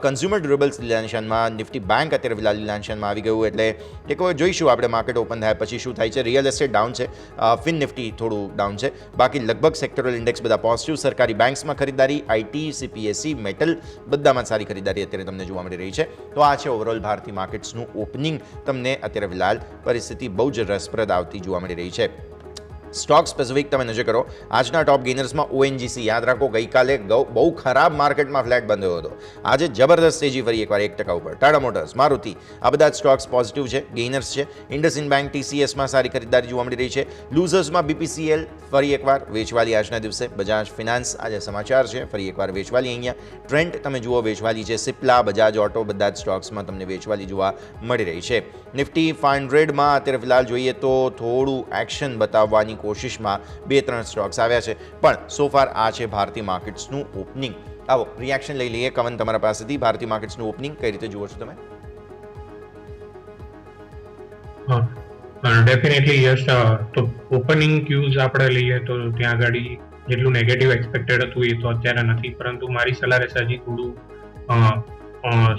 કન્ઝ્યુમર ડ્યુરેબલ્સ લીલા નિશાનમાં, નિફ્ટી બેંક અત્યારે ફિલહાલ લીલા નિશાનમાં આવી ગયું, એટલે એક વખત જોઈશું આપણે માર્કેટ ઓપન થાય પછી શું થાય છે. રિયલ એસ્ટેટ ડાઉન છે, ફિન નિફ્ટી થોડું ડાઉન છે, બાકી લગભગ સેક્ટરલ ઇન્ડેક્સ બધા પોઝિટિવ. સરકારી બેંક્સમાં ખરીદારી, આઈટી, સીપીએસસી, મેટલ બધામાં સારી ખરીદારી અત્યારે તમને જોવા મળી રહી છે. તો આ છે ઓવરઓલ ભારતીય માર્કેટ્સનું ઓપનિંગ. તમને અત્યારે ફિલહાલ પરિસ્થિતિ બહુ જ રસપ્રદ આવતી જોવા મળી રહી છે. સ્ટોક સ્પેસિફિક તમે નજર કરો, આજના ટોપ ગેનર્સમાં ઓએનજીસી, યાદ રાખો ગઈકાલે બહુ ખરાબ માર્કેટમાં ફ્લેટ બંધ હતો. આજે જબરદસ્ત તેજી ફરી એકવાર 1% ઉપર. ટાટા મોટર્સ, મારુતિ, આ બધા સ્ટોક્સ પોઝિટિવ છે, ગેનર્સ છે. ઇન્ડસઇન્ડ બેંક, ટીસીએસમાં સારી ખરીદારી જોવા મળી રહી છે. લૂઝર્સમાં બીપીસીએલ ફરી એકવાર વેચવાલી આજના દિવસે. બજાજ ફિનાન્સ આજે સમાચાર છે, ફરી એકવાર વેચવાલી. અહીંયા ટ્રેન્ડ તમે જુઓ વેચવાલી છે. સિપ્લા, બજાજ ઓટો બધા જ સ્ટોક્સમાં તમને વેચવાલી જોવા મળી રહી છે. નિફ્ટી 500માં અત્યારે ફિલહાલ જોઈએ તો થોડું એક્શન બતાવવાની કોશિશમાં 2-3 સ્ટોક્સ આવ્યા છે, પણ સો ફાર આ છે ભારતીય માર્કેટ્સનું ઓપનિંગ. આવો રિએક્શન લઈ લઈએ કવન તમારા પાસેથી. ભારતીય માર્કેટ્સનું ઓપનિંગ કઈ રીતે જુઓ છો તમે? Definitely yes. તો ઓપનિંગ ક્યુઝ આપણે લઈએ તો ત્યાં આગળ જેટલું નેગેટિવ એક્સપેક્ટેડ હતું એ તો અત્યારે નથી, પરંતુ મારી સલાહ રહેશે હજી થોડું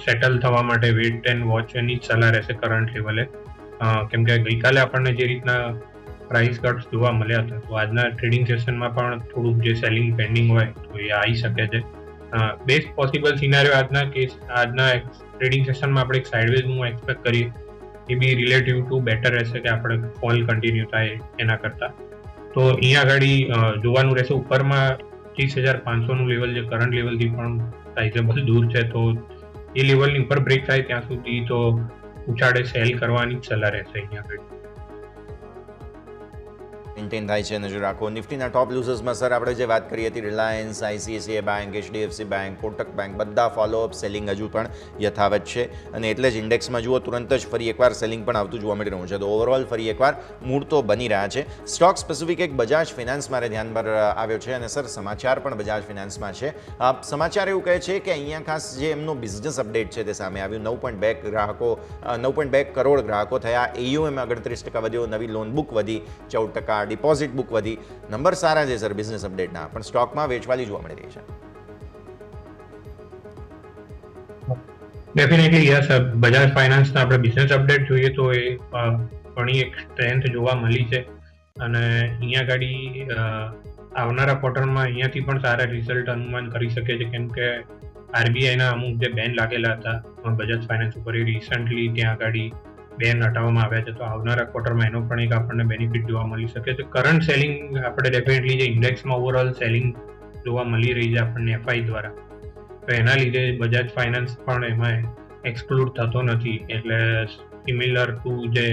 સેટલ થવા માટે વેઇટ એન્ડ વોચ એની જ સલાહ રહેશે કરંટ લેવલે. કેમ કે ગઈકાલે આપણને જે રીતના પ્રાઇસ કટ્સ જોવા મળ્યા હતા, તો આજના ટ્રેડિંગ સેશનમાં પણ થોડુંક જે સેલિંગ પેન્ડિંગ હોય તો એ આવી શકે છે. બેસ્ટ પોસિબલ સિનારીઓ આજના ટ્રેડિંગ સેશનમાં આપણે એક સાઇડવેઝનું એક્સપેક્ટ કરીએ એ બી રિલેટિવ ટુ બેટર રહેશે કે આપણે ફોલ કન્ટિન્યુ થાય એના કરતાં. તો અહીંયા આગળ જોવાનું રહેશે. ઉપરમાં 30,500નું લેવલ જે કરંટ લેવલથી પણ સાઇઝેબલ દૂર છે, તો એ લેવલની ઉપર બ્રેક થાય ત્યાં સુધી તો ઉછાળે સેલ કરવાની જ સલાહ રહેશે અહીંયા આગળ. મેન્ટેન થાય છે, નજર રાખો. નિફ્ટીના ટોપ લૂઝર્સમાં સર આપણે જે વાત કરી હતી, Reliance, ICICI bank, HDFC bank, Kotak bank બધા ફોલોઅપ સેલિંગ હજુ પણ યથાવત છે, અને એટલે જ ઇન્ડેક્સમાં જુઓ તુરંત જ ફરી એકવાર સેલિંગ પણ આવતું જોવા મળી રહ્યું છે. તો ઓવરઓલ ફરી એકવાર મૂળ તો બની રહ્યા છે. સ્ટોક સ્પેસિફિક એક બજાજ ફિનાન્સ મારે ધ્યાન પર આવ્યો છે, અને સર સમાચાર પણ બજાજ ફિનાન્સમાં છે. સમાચાર એવું કહે છે કે અહીંયા ખાસ જે એમનો બિઝનેસ અપડેટ છે તે સામે આવ્યું. 9.2 કરોડ ગ્રાહકો થયા, એયુએમ 38% વધ્યો, નવી લોન બુક વધી 14%, ડિપોઝિટ બુક વધી. નંબર સારા છે સર બિઝનેસ અપડેટના, પણ સ્ટોકમાં વેચવાલી જોવા મળી રહી છે. Definitely yes. બજાજ ફાઇનાન્સના આપણે બિઝનેસ અપડેટ જોઈએ તો એ ઘણી એક સ્ટ્રેન્થ જોવા મળી છે, અને અહીંયા ગાડી આવનારા ક્વાર્ટરમાં અહીંયાથી પણ સારા રિઝલ્ટ અનુમાન કરી શકે છે, કેમ કે આરબીઆઈના અમુક જે બેન લાગેલા હતા બજાજ ફાઇનાન્સ ઉપર એ રિસન્ટલી ત્યાં આગળ બેન હટાવવામાં આવ્યા છે. તો આવનારા ક્વાર્ટરમાં એનો પણ એક આપણને બેનિફિટ જોવા મળી શકે છે. કરંટ સેલિંગ આપણે ડેફિનેટલી જે ઇન્ડેક્સમાં ઓવરઓલ સેલિંગ જોવા મળી રહી છે આપણને એફઆઈ દ્વારા, તો એના લીધે બજાજ ફાઇનાન્સ પણ એમાં એક્સક્લુડ થતો નથી. એટલે સિમિલર ટુ જે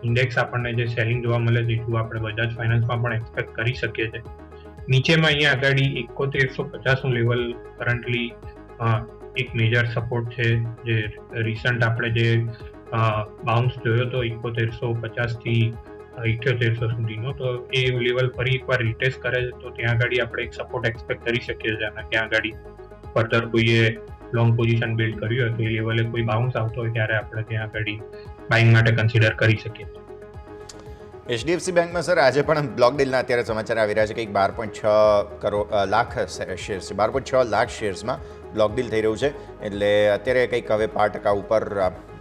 ઇન્ડેક્સ આપણને જે સેલિંગ જોવા મળે છે એટલું આપણે બજાજ ફાઇનાન્સમાં પણ એક્સપેક્ટ કરી શકીએ છીએ. નીચેમાં અહીંયા આગળ 7150નું લેવલ કરન્ટલી એક મેજર સપોર્ટ છે, જે રિસન્ટ આપણે જે બાઉન્સ જોયો તો 7150 થી 7800 સુધીનો, તો એ લેવલ ફરી એકવાર રિટેસ્ટ કરે તો ત્યાં આગળ આપણે એક સપોર્ટ એક્સપેક્ટ કરી શકીએ છીએ. અને ત્યાં આગળ ફર્ધર કોઈએ લોંગ પોઝિશન બિલ્ડ કર્યું હોય તો એ લેવલે કોઈ બાઉન્સ આવતો હોય ત્યારે આપણે ત્યાં આગળ બાઇંગ માટે કન્સિડર કરી શકીએ છીએ. એચડીએફસી બેંકમાં સર આજે પણ બ્લોક ડીલના અત્યારે સમાચાર આવી રહ્યા છે કે 12.6 લાખ શેર્સ છે, 12.6 લાખ શેર્સમાં બ્લોક ડીલ થઈ રહ્યું છે. એટલે અત્યારે કંઈક હવે 5% ઉપર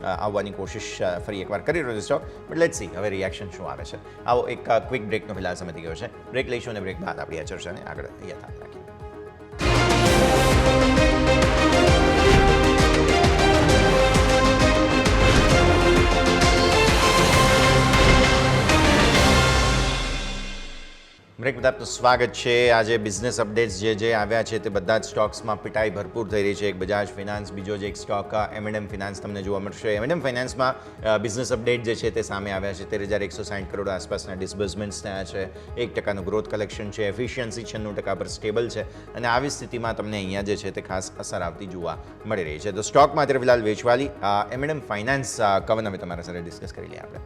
આવવાની કોશિશ ફરી એકવાર કરી રહ્યો છે સ્ટોક, બટ લેટ્સ સી હવે રિએક્શન શું આવે છે. આવો એક ક્વિક બ્રેકનો ફિલહાલ સમય થઈ ગયો છે. બ્રેક લઈશું અને બ્રેક બાદ આપણી આ ચર્ચાને આગળ યથાવત રાખીએ. બ્રેક બાદ આપનું સ્વાગત છે. આજે બિઝનેસ અપડેટ્સ જે આવ્યા છે તે બધા જ સ્ટોક્સમાં પિટાઈ ભરપૂર થઈ રહી છે. એક બજાજ ફિનાન્સ, બીજો જે એક સ્ટોક M&M ફિનાન્સ તમને જોવા મળશે. M&M ફિનાન્સમાં બિઝનેસ અપડેટ જે છે તે સામે આવ્યા છે. 13,160 કરોડ આસપાસના ડિસ્બર્સમેન્ટ્સ થયા છે. 1% ગ્રોથ કલેક્શન છે. એફિશિયન્સી 96% પર સ્ટેબલ છે અને આવી સ્થિતિમાં તમને અહીંયા જે છે તે ખાસ અસર આવતી જોવા મળી રહી છે. તો સ્ટોકમાં અત્યારે ફિલહાલ વેચવાલી M&M ફાઇનાન્સ કવન હવે તમારા સાથે ડિસ્કસ કરી લઈએ આપણે.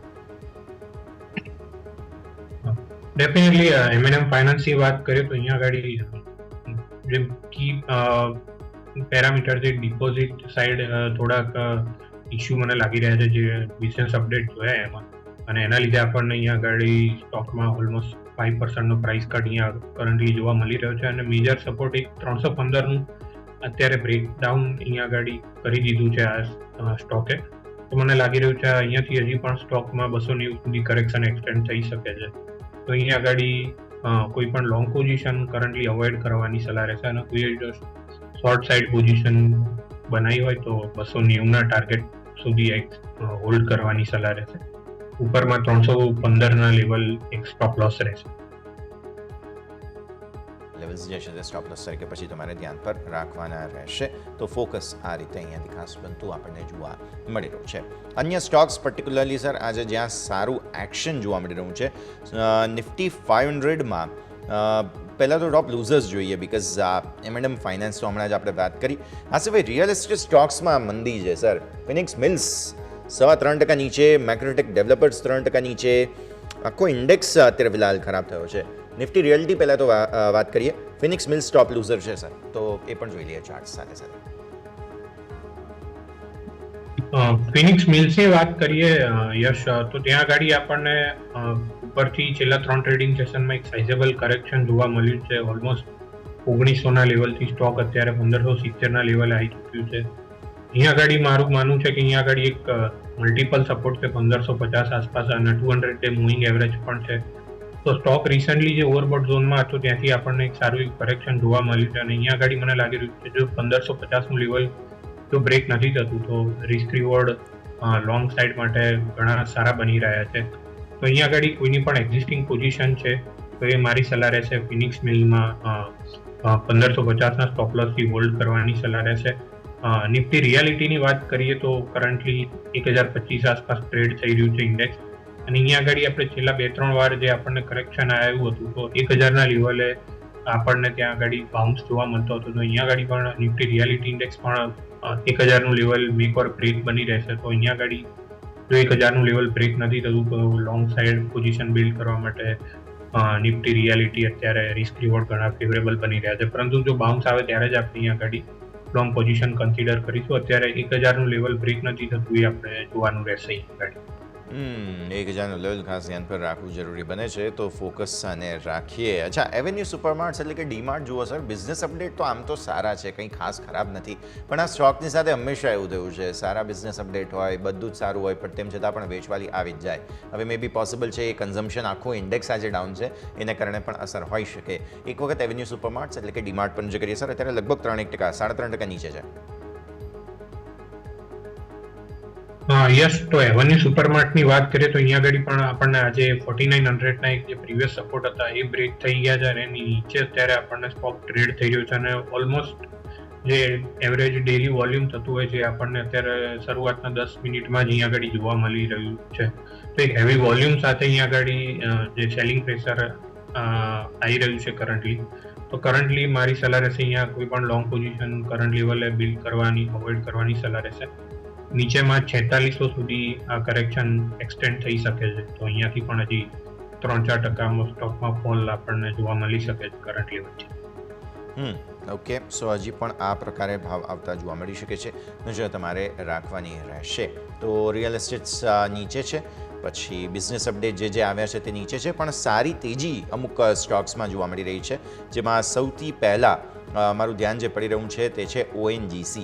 ડેફિનેટલી M&M ફાઇનાન્સની વાત કરીએ તો અહીંયા આગળ જે કી પેરામીટર છે ડિપોઝિટ સાઈડ થોડાક ઇસ્યુ મને લાગી રહ્યા છે જે બિઝનેસ અપડેટ જોયા એમાં, અને એના લીધે આપણને અહીંયા આગળ સ્ટોકમાં ઓલમોસ્ટ 5% પ્રાઇસ કટ અહીંયા કરન્ટલી જોવા મળી રહ્યો છે. અને મેજર સપોર્ટ એક 315નું અત્યારે બ્રેકડાઉન અહીંયા આગળ કરી દીધું છે આ સ્ટોકે. તો મને લાગી રહ્યું છે અહીંયાથી હજી પણ સ્ટોકમાં 290 સુધી કરેક્શન એક્સટેન્ડ થઈ શકે છે. તો અહીંયા આગળ કોઈ પણ લોંગ પોઝિશન કરન્ટલી અવોઇડ કરવાની સલાહ રહેશે, અને કોઈ શોર્ટ સાઇડ પોઝિશન બનાવી હોય તો 290ના ટાર્ગેટ સુધી હોલ્ડ કરવાની સલાહ રહેશે. ઉપરમાં 315ના લેવલ એક સ્ટોપ લોસ રહેશે. લેવલ્સ જે છે તે સ્ટોપ લોસ તરીકે પછી તમારે ધ્યાન પર રાખવાના રહેશે. તો ફોકસ આ રીતે અહીંયાથી ખાસ બનતું આપણને જોવા મળી રહ્યું છે. અન્ય સ્ટોક્સ પર્ટિક્યુલરલી સર આજે જ્યાં સારું એક્શન જોવા મળી રહ્યું છે, નિફ્ટી 500માં પહેલાં તો ટોપ લૂઝર્સ જોઈએ, બિકોઝ M&M ફાઇનાન્સ તો હમણાં જ આપણે વાત કરી. આ સિવાય રિયલ એસ્ટેટ સ્ટોક્સમાં મંદી છે સર. ફિનિક્સ મિલ્સ 3% નીચે, મેગ્નેટિક ડેવલપર્સ 3% નીચે, આખો ઇન્ડેક્સ અત્યારે ફિલહાલ ખરાબ થયો છે. નિફ્ટી રિયલ્ટી પહેલાં તો વાત કરીએ. ફિનિક્સ મિલ્સ ટોપ લૂઝર છે સર, તો એ પણ જોઈ લઈએ ચાર્ટ સાથે સાથે. ફિનિક્સ મિલ્સની વાત કરીએ યશ, તો ત્યાં આગળ આપણને ઉપરથી છેલ્લા 3 ટ્રેડિંગ સેશનમાં એક સાઇઝેબલ કરેક્શન જોવા મળ્યું છે. ઓલમોસ્ટ 1900ના લેવલથી સ્ટોક અત્યારે 1570ના લેવલે આવી ચૂક્યું છે. અહીંયા આગળ મારું માનવું છે કે અહીંયા આગળ એક મલ્ટિપલ સપોર્ટ છે 1550 આસપાસ, અને 200 ડે મૂવિંગ એવરેજ પણ છે. તો સ્ટોક રિસન્ટલી જે ઓવરબોટ ઝોનમાં હતો ત્યાંથી આપણને એક સારું એક કરેક્શન જોવા મળ્યું છે. અને અહીંયા આગળ મને લાગી રહ્યું છે જો 1550નું લેવલ જો બ્રેક નથી થતું તો રિસ્ક રિવોર્ડ લોંગ સાઇડ માટે ઘણા સારા બની રહ્યા છે. તો અહીંયા આગળ કોઈની પણ એક્ઝિસ્ટિંગ પોઝિશન છે તો એ મારી સલાહ રહેશે ફિનિક્સ મિલમાં 1550ના સ્ટોપ લોસથી હોલ્ડ કરવાની સલાહ રહેશે. નિફ્ટી રિયાલિટીની વાત કરીએ તો કરન્ટલી 1025 આસપાસ ટ્રેડ થઈ રહ્યું છે ઇન્ડેક્સ, અને અહીંયા આગળ આપણે છેલ્લા 2-3 વાર જે આપણને કરેક્શન આવ્યું હતું તો 1000ના લેવલે આપણને ત્યાં આગળ બાઉન્સ જોવા મળતો હતો. તો અહીંયા આગળ પણ નિફ્ટી રિયાલિટી ઇન્ડેક્સ પણ 1000નું લેવલ મેક ઓર બ્રેક બની રહેશે. તો અહીંયા આગળ જો 1000નું લેવલ બ્રેક નથી થતું તો લોંગ સાઇડ પોઝિશન બિલ્ડ કરવા માટે નિફ્ટી રિયાલિટી અત્યારે રિસ્ક રિવોર્ડ ઘણા ફેવરેબલ બની રહ્યા છે. પરંતુ જો બાઉન્સ આવે ત્યારે જ આપણે અહીંયા આગળ લોંગ પોઝિશન કન્સિડર કરીશું. અત્યારે 1000નું લેવલ બ્રેક નથી થતું એ આપણે જોવાનું રહેશે અહીંયા આગળ. 1000નું લેવલ ખાસ ધ્યાન પર રાખવું જરૂરી બને છે, તો ફોકસ આને રાખીએ. અચ્છા, એવેન્યુ સુપરમાર્ટ્સ એટલે કે ડીમાર્ટ જુઓ સર, બિઝનેસ અપડેટ તો આમ તો સારા છે, કંઈ ખાસ ખરાબ નથી, પણ આ સ્ટોકની સાથે હંમેશા એવું થયું છે સારા બિઝનેસ અપડેટ હોય બધું જ સારું હોય પણ તેમ છતાં પણ વેચવાલી આવી જ જાય. હવે મે બી પોસિબલ છે એ કન્ઝમ્પશન આખું ઇન્ડેક્સ આજે ડાઉન છે એને કારણે પણ અસર હોઈ શકે. એક વખત એવેન્યુ સુપરમાર્ટ્સ એટલે કે ડીમાર્ટ પણ જે કરીએ સર અત્યારે લગભગ 3% 3.5% નીચે છે. યસ, તો એવન્યુ સુપરમાર્ટની વાત કરીએ તો અહીંયા આગળ પણ આપણને આજે 4900ના એક જે પ્રીવિયસ સપોર્ટ હતા એ બ્રેક થઈ ગયા છે, અને એની નીચે અત્યારે આપણને સ્ટોક ટ્રેડ થઈ રહ્યો છે. અને ઓલમોસ્ટ જે એવરેજ ડેલી વોલ્યુમ થતું હોય છે આપણને અત્યારે શરૂઆતના 10 મિનિટમાં જ અહીંયા આગળ જોવા મળી રહ્યું છે. તો એક હેવી વોલ્યુમ સાથે અહીંયા આગળ જે સેલિંગ પ્રેશર આવી રહ્યું છે કરન્ટલી. તો કરન્ટલી મારી સલાહ રહેશે અહીંયા કોઈ પણ લોંગ પોઝિશન કરંટ લેવલે બિલ્ડ કરવાની અવોઇડ કરવાની સલાહ રહેશે. નીચેમાં 4600 સુધી આ કરેક્શન એક્સટેન્ડ થઈ શકે છે. તો અહીંયાથી પણ હજી 3-4% સ્ટોકમાં ફોલ આપણને જોવા મળી શકે છે કરંટ લેવલથી. ઓકે, સો હજી પણ આ પ્રકારે ભાવ આવતા જોવા મળી શકે છે, નજર તમારે રાખવાની રહેશે. તો રિયલ એસ્ટેટ્સ નીચે છે, પછી બિઝનેસ અપડેટ જે આવ્યા છે તે નીચે છે, પણ સારી તેજી અમુક સ્ટોક્સમાં જોવા મળી રહી છે, જેમાં સૌથી પહેલાં મારું ધ્યાન જે પડી રહ્યું છે તે છે ONGC.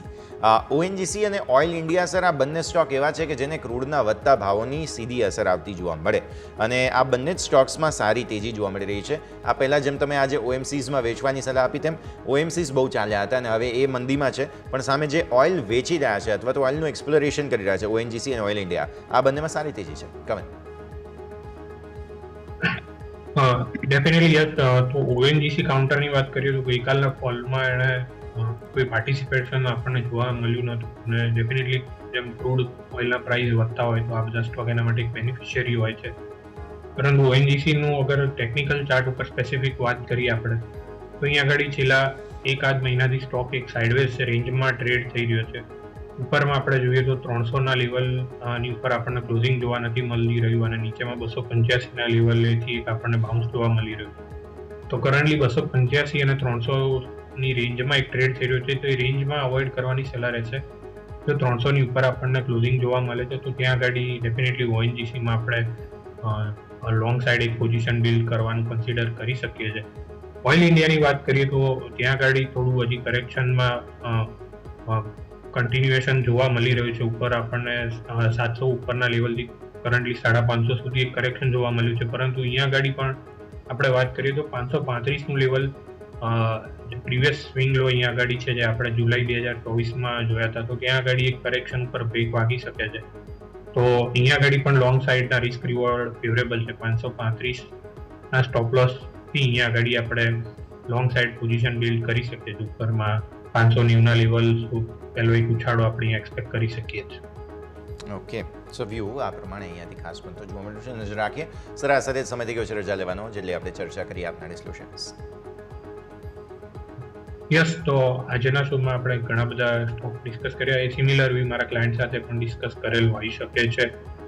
ONGC અને ઓઇલ ઇન્ડિયા સર, આ બંને સ્ટોક એવા છે કે જેને ક્રૂડના વધતા ભાવોની સીધી અસર આવતી જોવા મળે અને આ બંને જ સ્ટોક્સમાં સારી તેજી જોવા મળી રહી છે. આ પહેલાં જેમ તમે આજે OMCsમાં વેચવાની સલાહ આપી તેમ OMCs બહુ ચાલ્યા હતા અને હવે એ મંદીમાં છે, પણ સામે જે ઓઇલ વેચી રહ્યા છે અથવા તો ઓઇલનું એક્સપ્લોરેશન કરી રહ્યા છે ONGC અને ઓઇલ ઇન્ડિયા, આ બંનેમાં સારી તેજી છે. કમેન્ટ. Definitely yes. તો ONGC કાઉન્ટરની વાત કરીએ તો ગઈકાલના ફોલમાં એણે કોઈ પાર્ટિસિપેશન આપણને જોવા મળ્યું નહોતું અને ડેફિનેટલી જેમ ક્રૂડ ઓઇલના પ્રાઇસ વધતા હોય તો આ બધા સ્ટોક એના માટે એક બેનિફિશિયરી હોય છે. પરંતુ ONGCનું અગર ટેકનિકલ ચાર્ટ ઉપર સ્પેસિફિક વાત કરીએ આપણે તો અહીંયા આગળ છેલ્લા એકાદ મહિનાથી સ્ટોક એક સાઇડવેઝ રેન્જમાં ટ્રેડ થઈ રહ્યો છે. ઉપરમાં આપણે જોઈએ તો 300ના લેવલની ઉપર આપણને ક્લોઝિંગ જોવા નથી મળી રહ્યું અને નીચેમાં 285ના લેવલેથી આપણને બાઉન્સ જોવા મળી રહ્યું. તો કરન્ટલી 285 અને 300ની રેન્જમાં એક ટ્રેડ થઈ રહ્યો છે, તો એ રેન્જમાં અવોઇડ કરવાની સલાહ રહેશે. જો 300ની ઉપર આપણને ક્લોઝિંગ જોવા મળે છે તો ત્યાં આગળ ડેફિનેટલી ONGCમાં આપણે લોંગ સાઇડ એક પોઝિશન બિલ્ડ કરવાનું કન્સિડર કરી શકીએ છીએ. ઓઇલ ઇન્ડિયાની વાત કરીએ તો ત્યાં આગળ થોડું હજી કરેક્શનમાં કન્ટિન્યુએશન જોવા મળી રહ્યું છે. ઉપર આપણને 700 ઉપરના લેવલથી કરન્ટલી 550 સુધી એક કરેક્શન જોવા મળ્યું છે, પરંતુ અહીંયા આગળ પણ આપણે વાત કરીએ તો 535નું લેવલ જે પ્રીવિયસ સ્વિંગ લો અહીંયા આગળ છે જે આપણે જુલાઈ 2024માં જોયા હતા, તો ત્યાં આગળ એક કરેક્શન ઉપર બ્રેક વાગી શકે છે. તો અહીંયા આગળ પણ લોંગ સાઇડના રિસ્ક રિવોર્ડ ફેવરેબલ છે. 535ના સ્ટોપ લોસથી અહીંયા આગળ આપણે લોંગ સાઇડ પોઝિશન બિલ્ડ કરી શકીએ છીએ. ઉપરમાં 590ના લેવલ પહેલો એક ઉછાળો આપણે એક્સપેક્ટ કરી શકીએ છીએ. ઓકે, સો વ્યૂ આ પ્રમાણે અહીંયાથી ખાસ પણ તો જોવા મળ્યું છે. નજર રાખીએ સર, આ સાથે સમય થઈ ગયો છે રજા લેવાનો, જેટલી આપણે ચર્ચા કરી આપના ડિસ્ક્લોઝર્સ. યસ, તો આજના શોમાં આપણે ઘણા બધા સ્ટોક ડિસ્કસ કર્યા. એ સિમિલર વી મારા ક્લાયન્ટ સાથે પણ ડિસ્કસ કરેલ હોઈ શકે છે,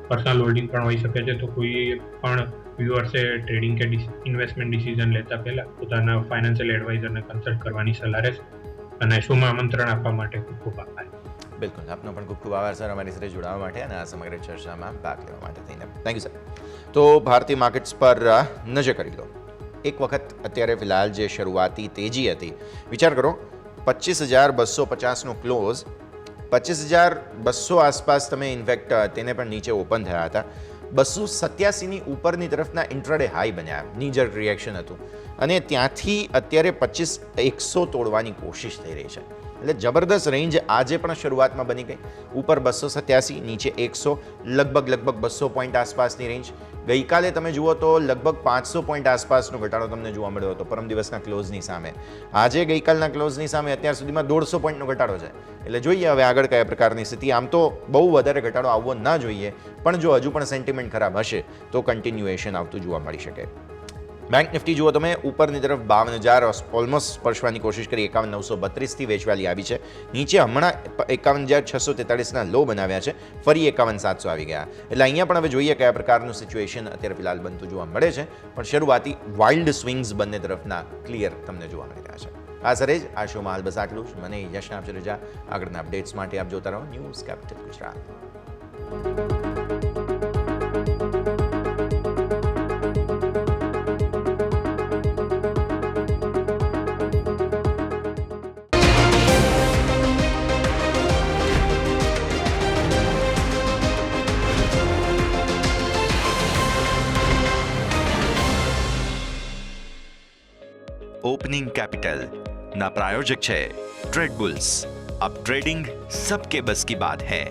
પર્સનલ હોલ્ડિંગ પણ હોઈ શકે છે. તો કોઈ પણ વ્યુઅર્સે ટ્રેડિંગ કે ઇન્વેસ્ટમેન્ટ ડિસિઝન લેતા પહેલા પોતાના ફાઇનાન્શિયલ એડવાઇઝરને કન્સલ્ટ કરવાની સલાહ રહેશે. અને શોમાં આમંત્રણ આપવા માટે ખૂબ ખૂબ આભાર. બિલકુલ, આપનો પણ ખૂબ ખૂબ આભાર સર અમારી સાથે જોડાવા માટે અને આ સમગ્ર ચર્ચામાં ભાગ લેવા માટે થઈને. Thank you sir. તો ભારતીય માર્કેટ્સ પર નજર કરી લો. એક વખત અત્યારે ફિલહાલ જે શરૂઆતી તેજી હતી, વિચાર કરો 25,250નો ક્લોઝ, 25,200 આસપાસ તમે ઇનફેક્ટ તેને પણ નીચે ઓપન થયા હતા. 287ની ઉપરની તરફના ઇન્ટ્રાડે હાઈ બન્યા, નીજર રિએક્શન હતું અને ત્યાંથી અત્યારે 25,100 તોડવાની કોશિશ થઈ રહી છે. એટલે જબરદસ્ત રેન્જ આજે પણ શરૂઆતમાં બની ગઈ. ઉપર 287, નીચે 100, લગભગ 200 પોઈન્ટ આસપાસની રેન્જ. ગઈકાલે તમે જુઓ તો લગભગ 500 પોઈન્ટ આસપાસનો ઘટાડો તમને જોવા મળ્યો હતો પરમ દિવસના ક્લોઝની સામે. આજે ગઈકાલના ક્લોઝની સામે અત્યાર સુધીમાં 150 પોઈન્ટનો ઘટાડો છે. એટલે જોઈએ હવે આગળ કયા પ્રકારની સ્થિતિ. આમ તો બહુ વધારે ઘટાડો આવવો ના જોઈએ, પણ જો હજુ પણ સેન્ટિમેન્ટ ખરાબ હશે તો કન્ટિન્યુએશન આવતું જોવા મળી શકે. બેંક નિફ્ટી જુઓ તમે, ઉપરની તરફ 52,000 ઓલમોસ્ટ સ્પર્શવાની કોશિશ કરી, 51,932થી વેચવાલી આવી છે. નીચે હમણાં 51,643ના લો બનાવ્યા છે, ફરી 51,700 આવી ગયા. એટલે અહીંયા પણ હવે જોઈએ કયા પ્રકારનું સિચ્યુએશન અત્યારે ફિલહાલ બનતું જોવા મળે છે. પણ શરૂઆતી વાઇલ્ડ સ્વિંગ્સ બંને તરફના ક્લિયર તમને જોવા મળી રહ્યા છે. આ સરે જ આ શોમાં હાલ બસ આટલું જ. મને યશ આપશે રજા. આગળના અપડેટ્સ માટે આપ જોતા રહો news capital Gujarat. Opening capital ना प्रायोजक है ट्रेड बुल्स. अब ट्रेडिंग सबके बस की बात है.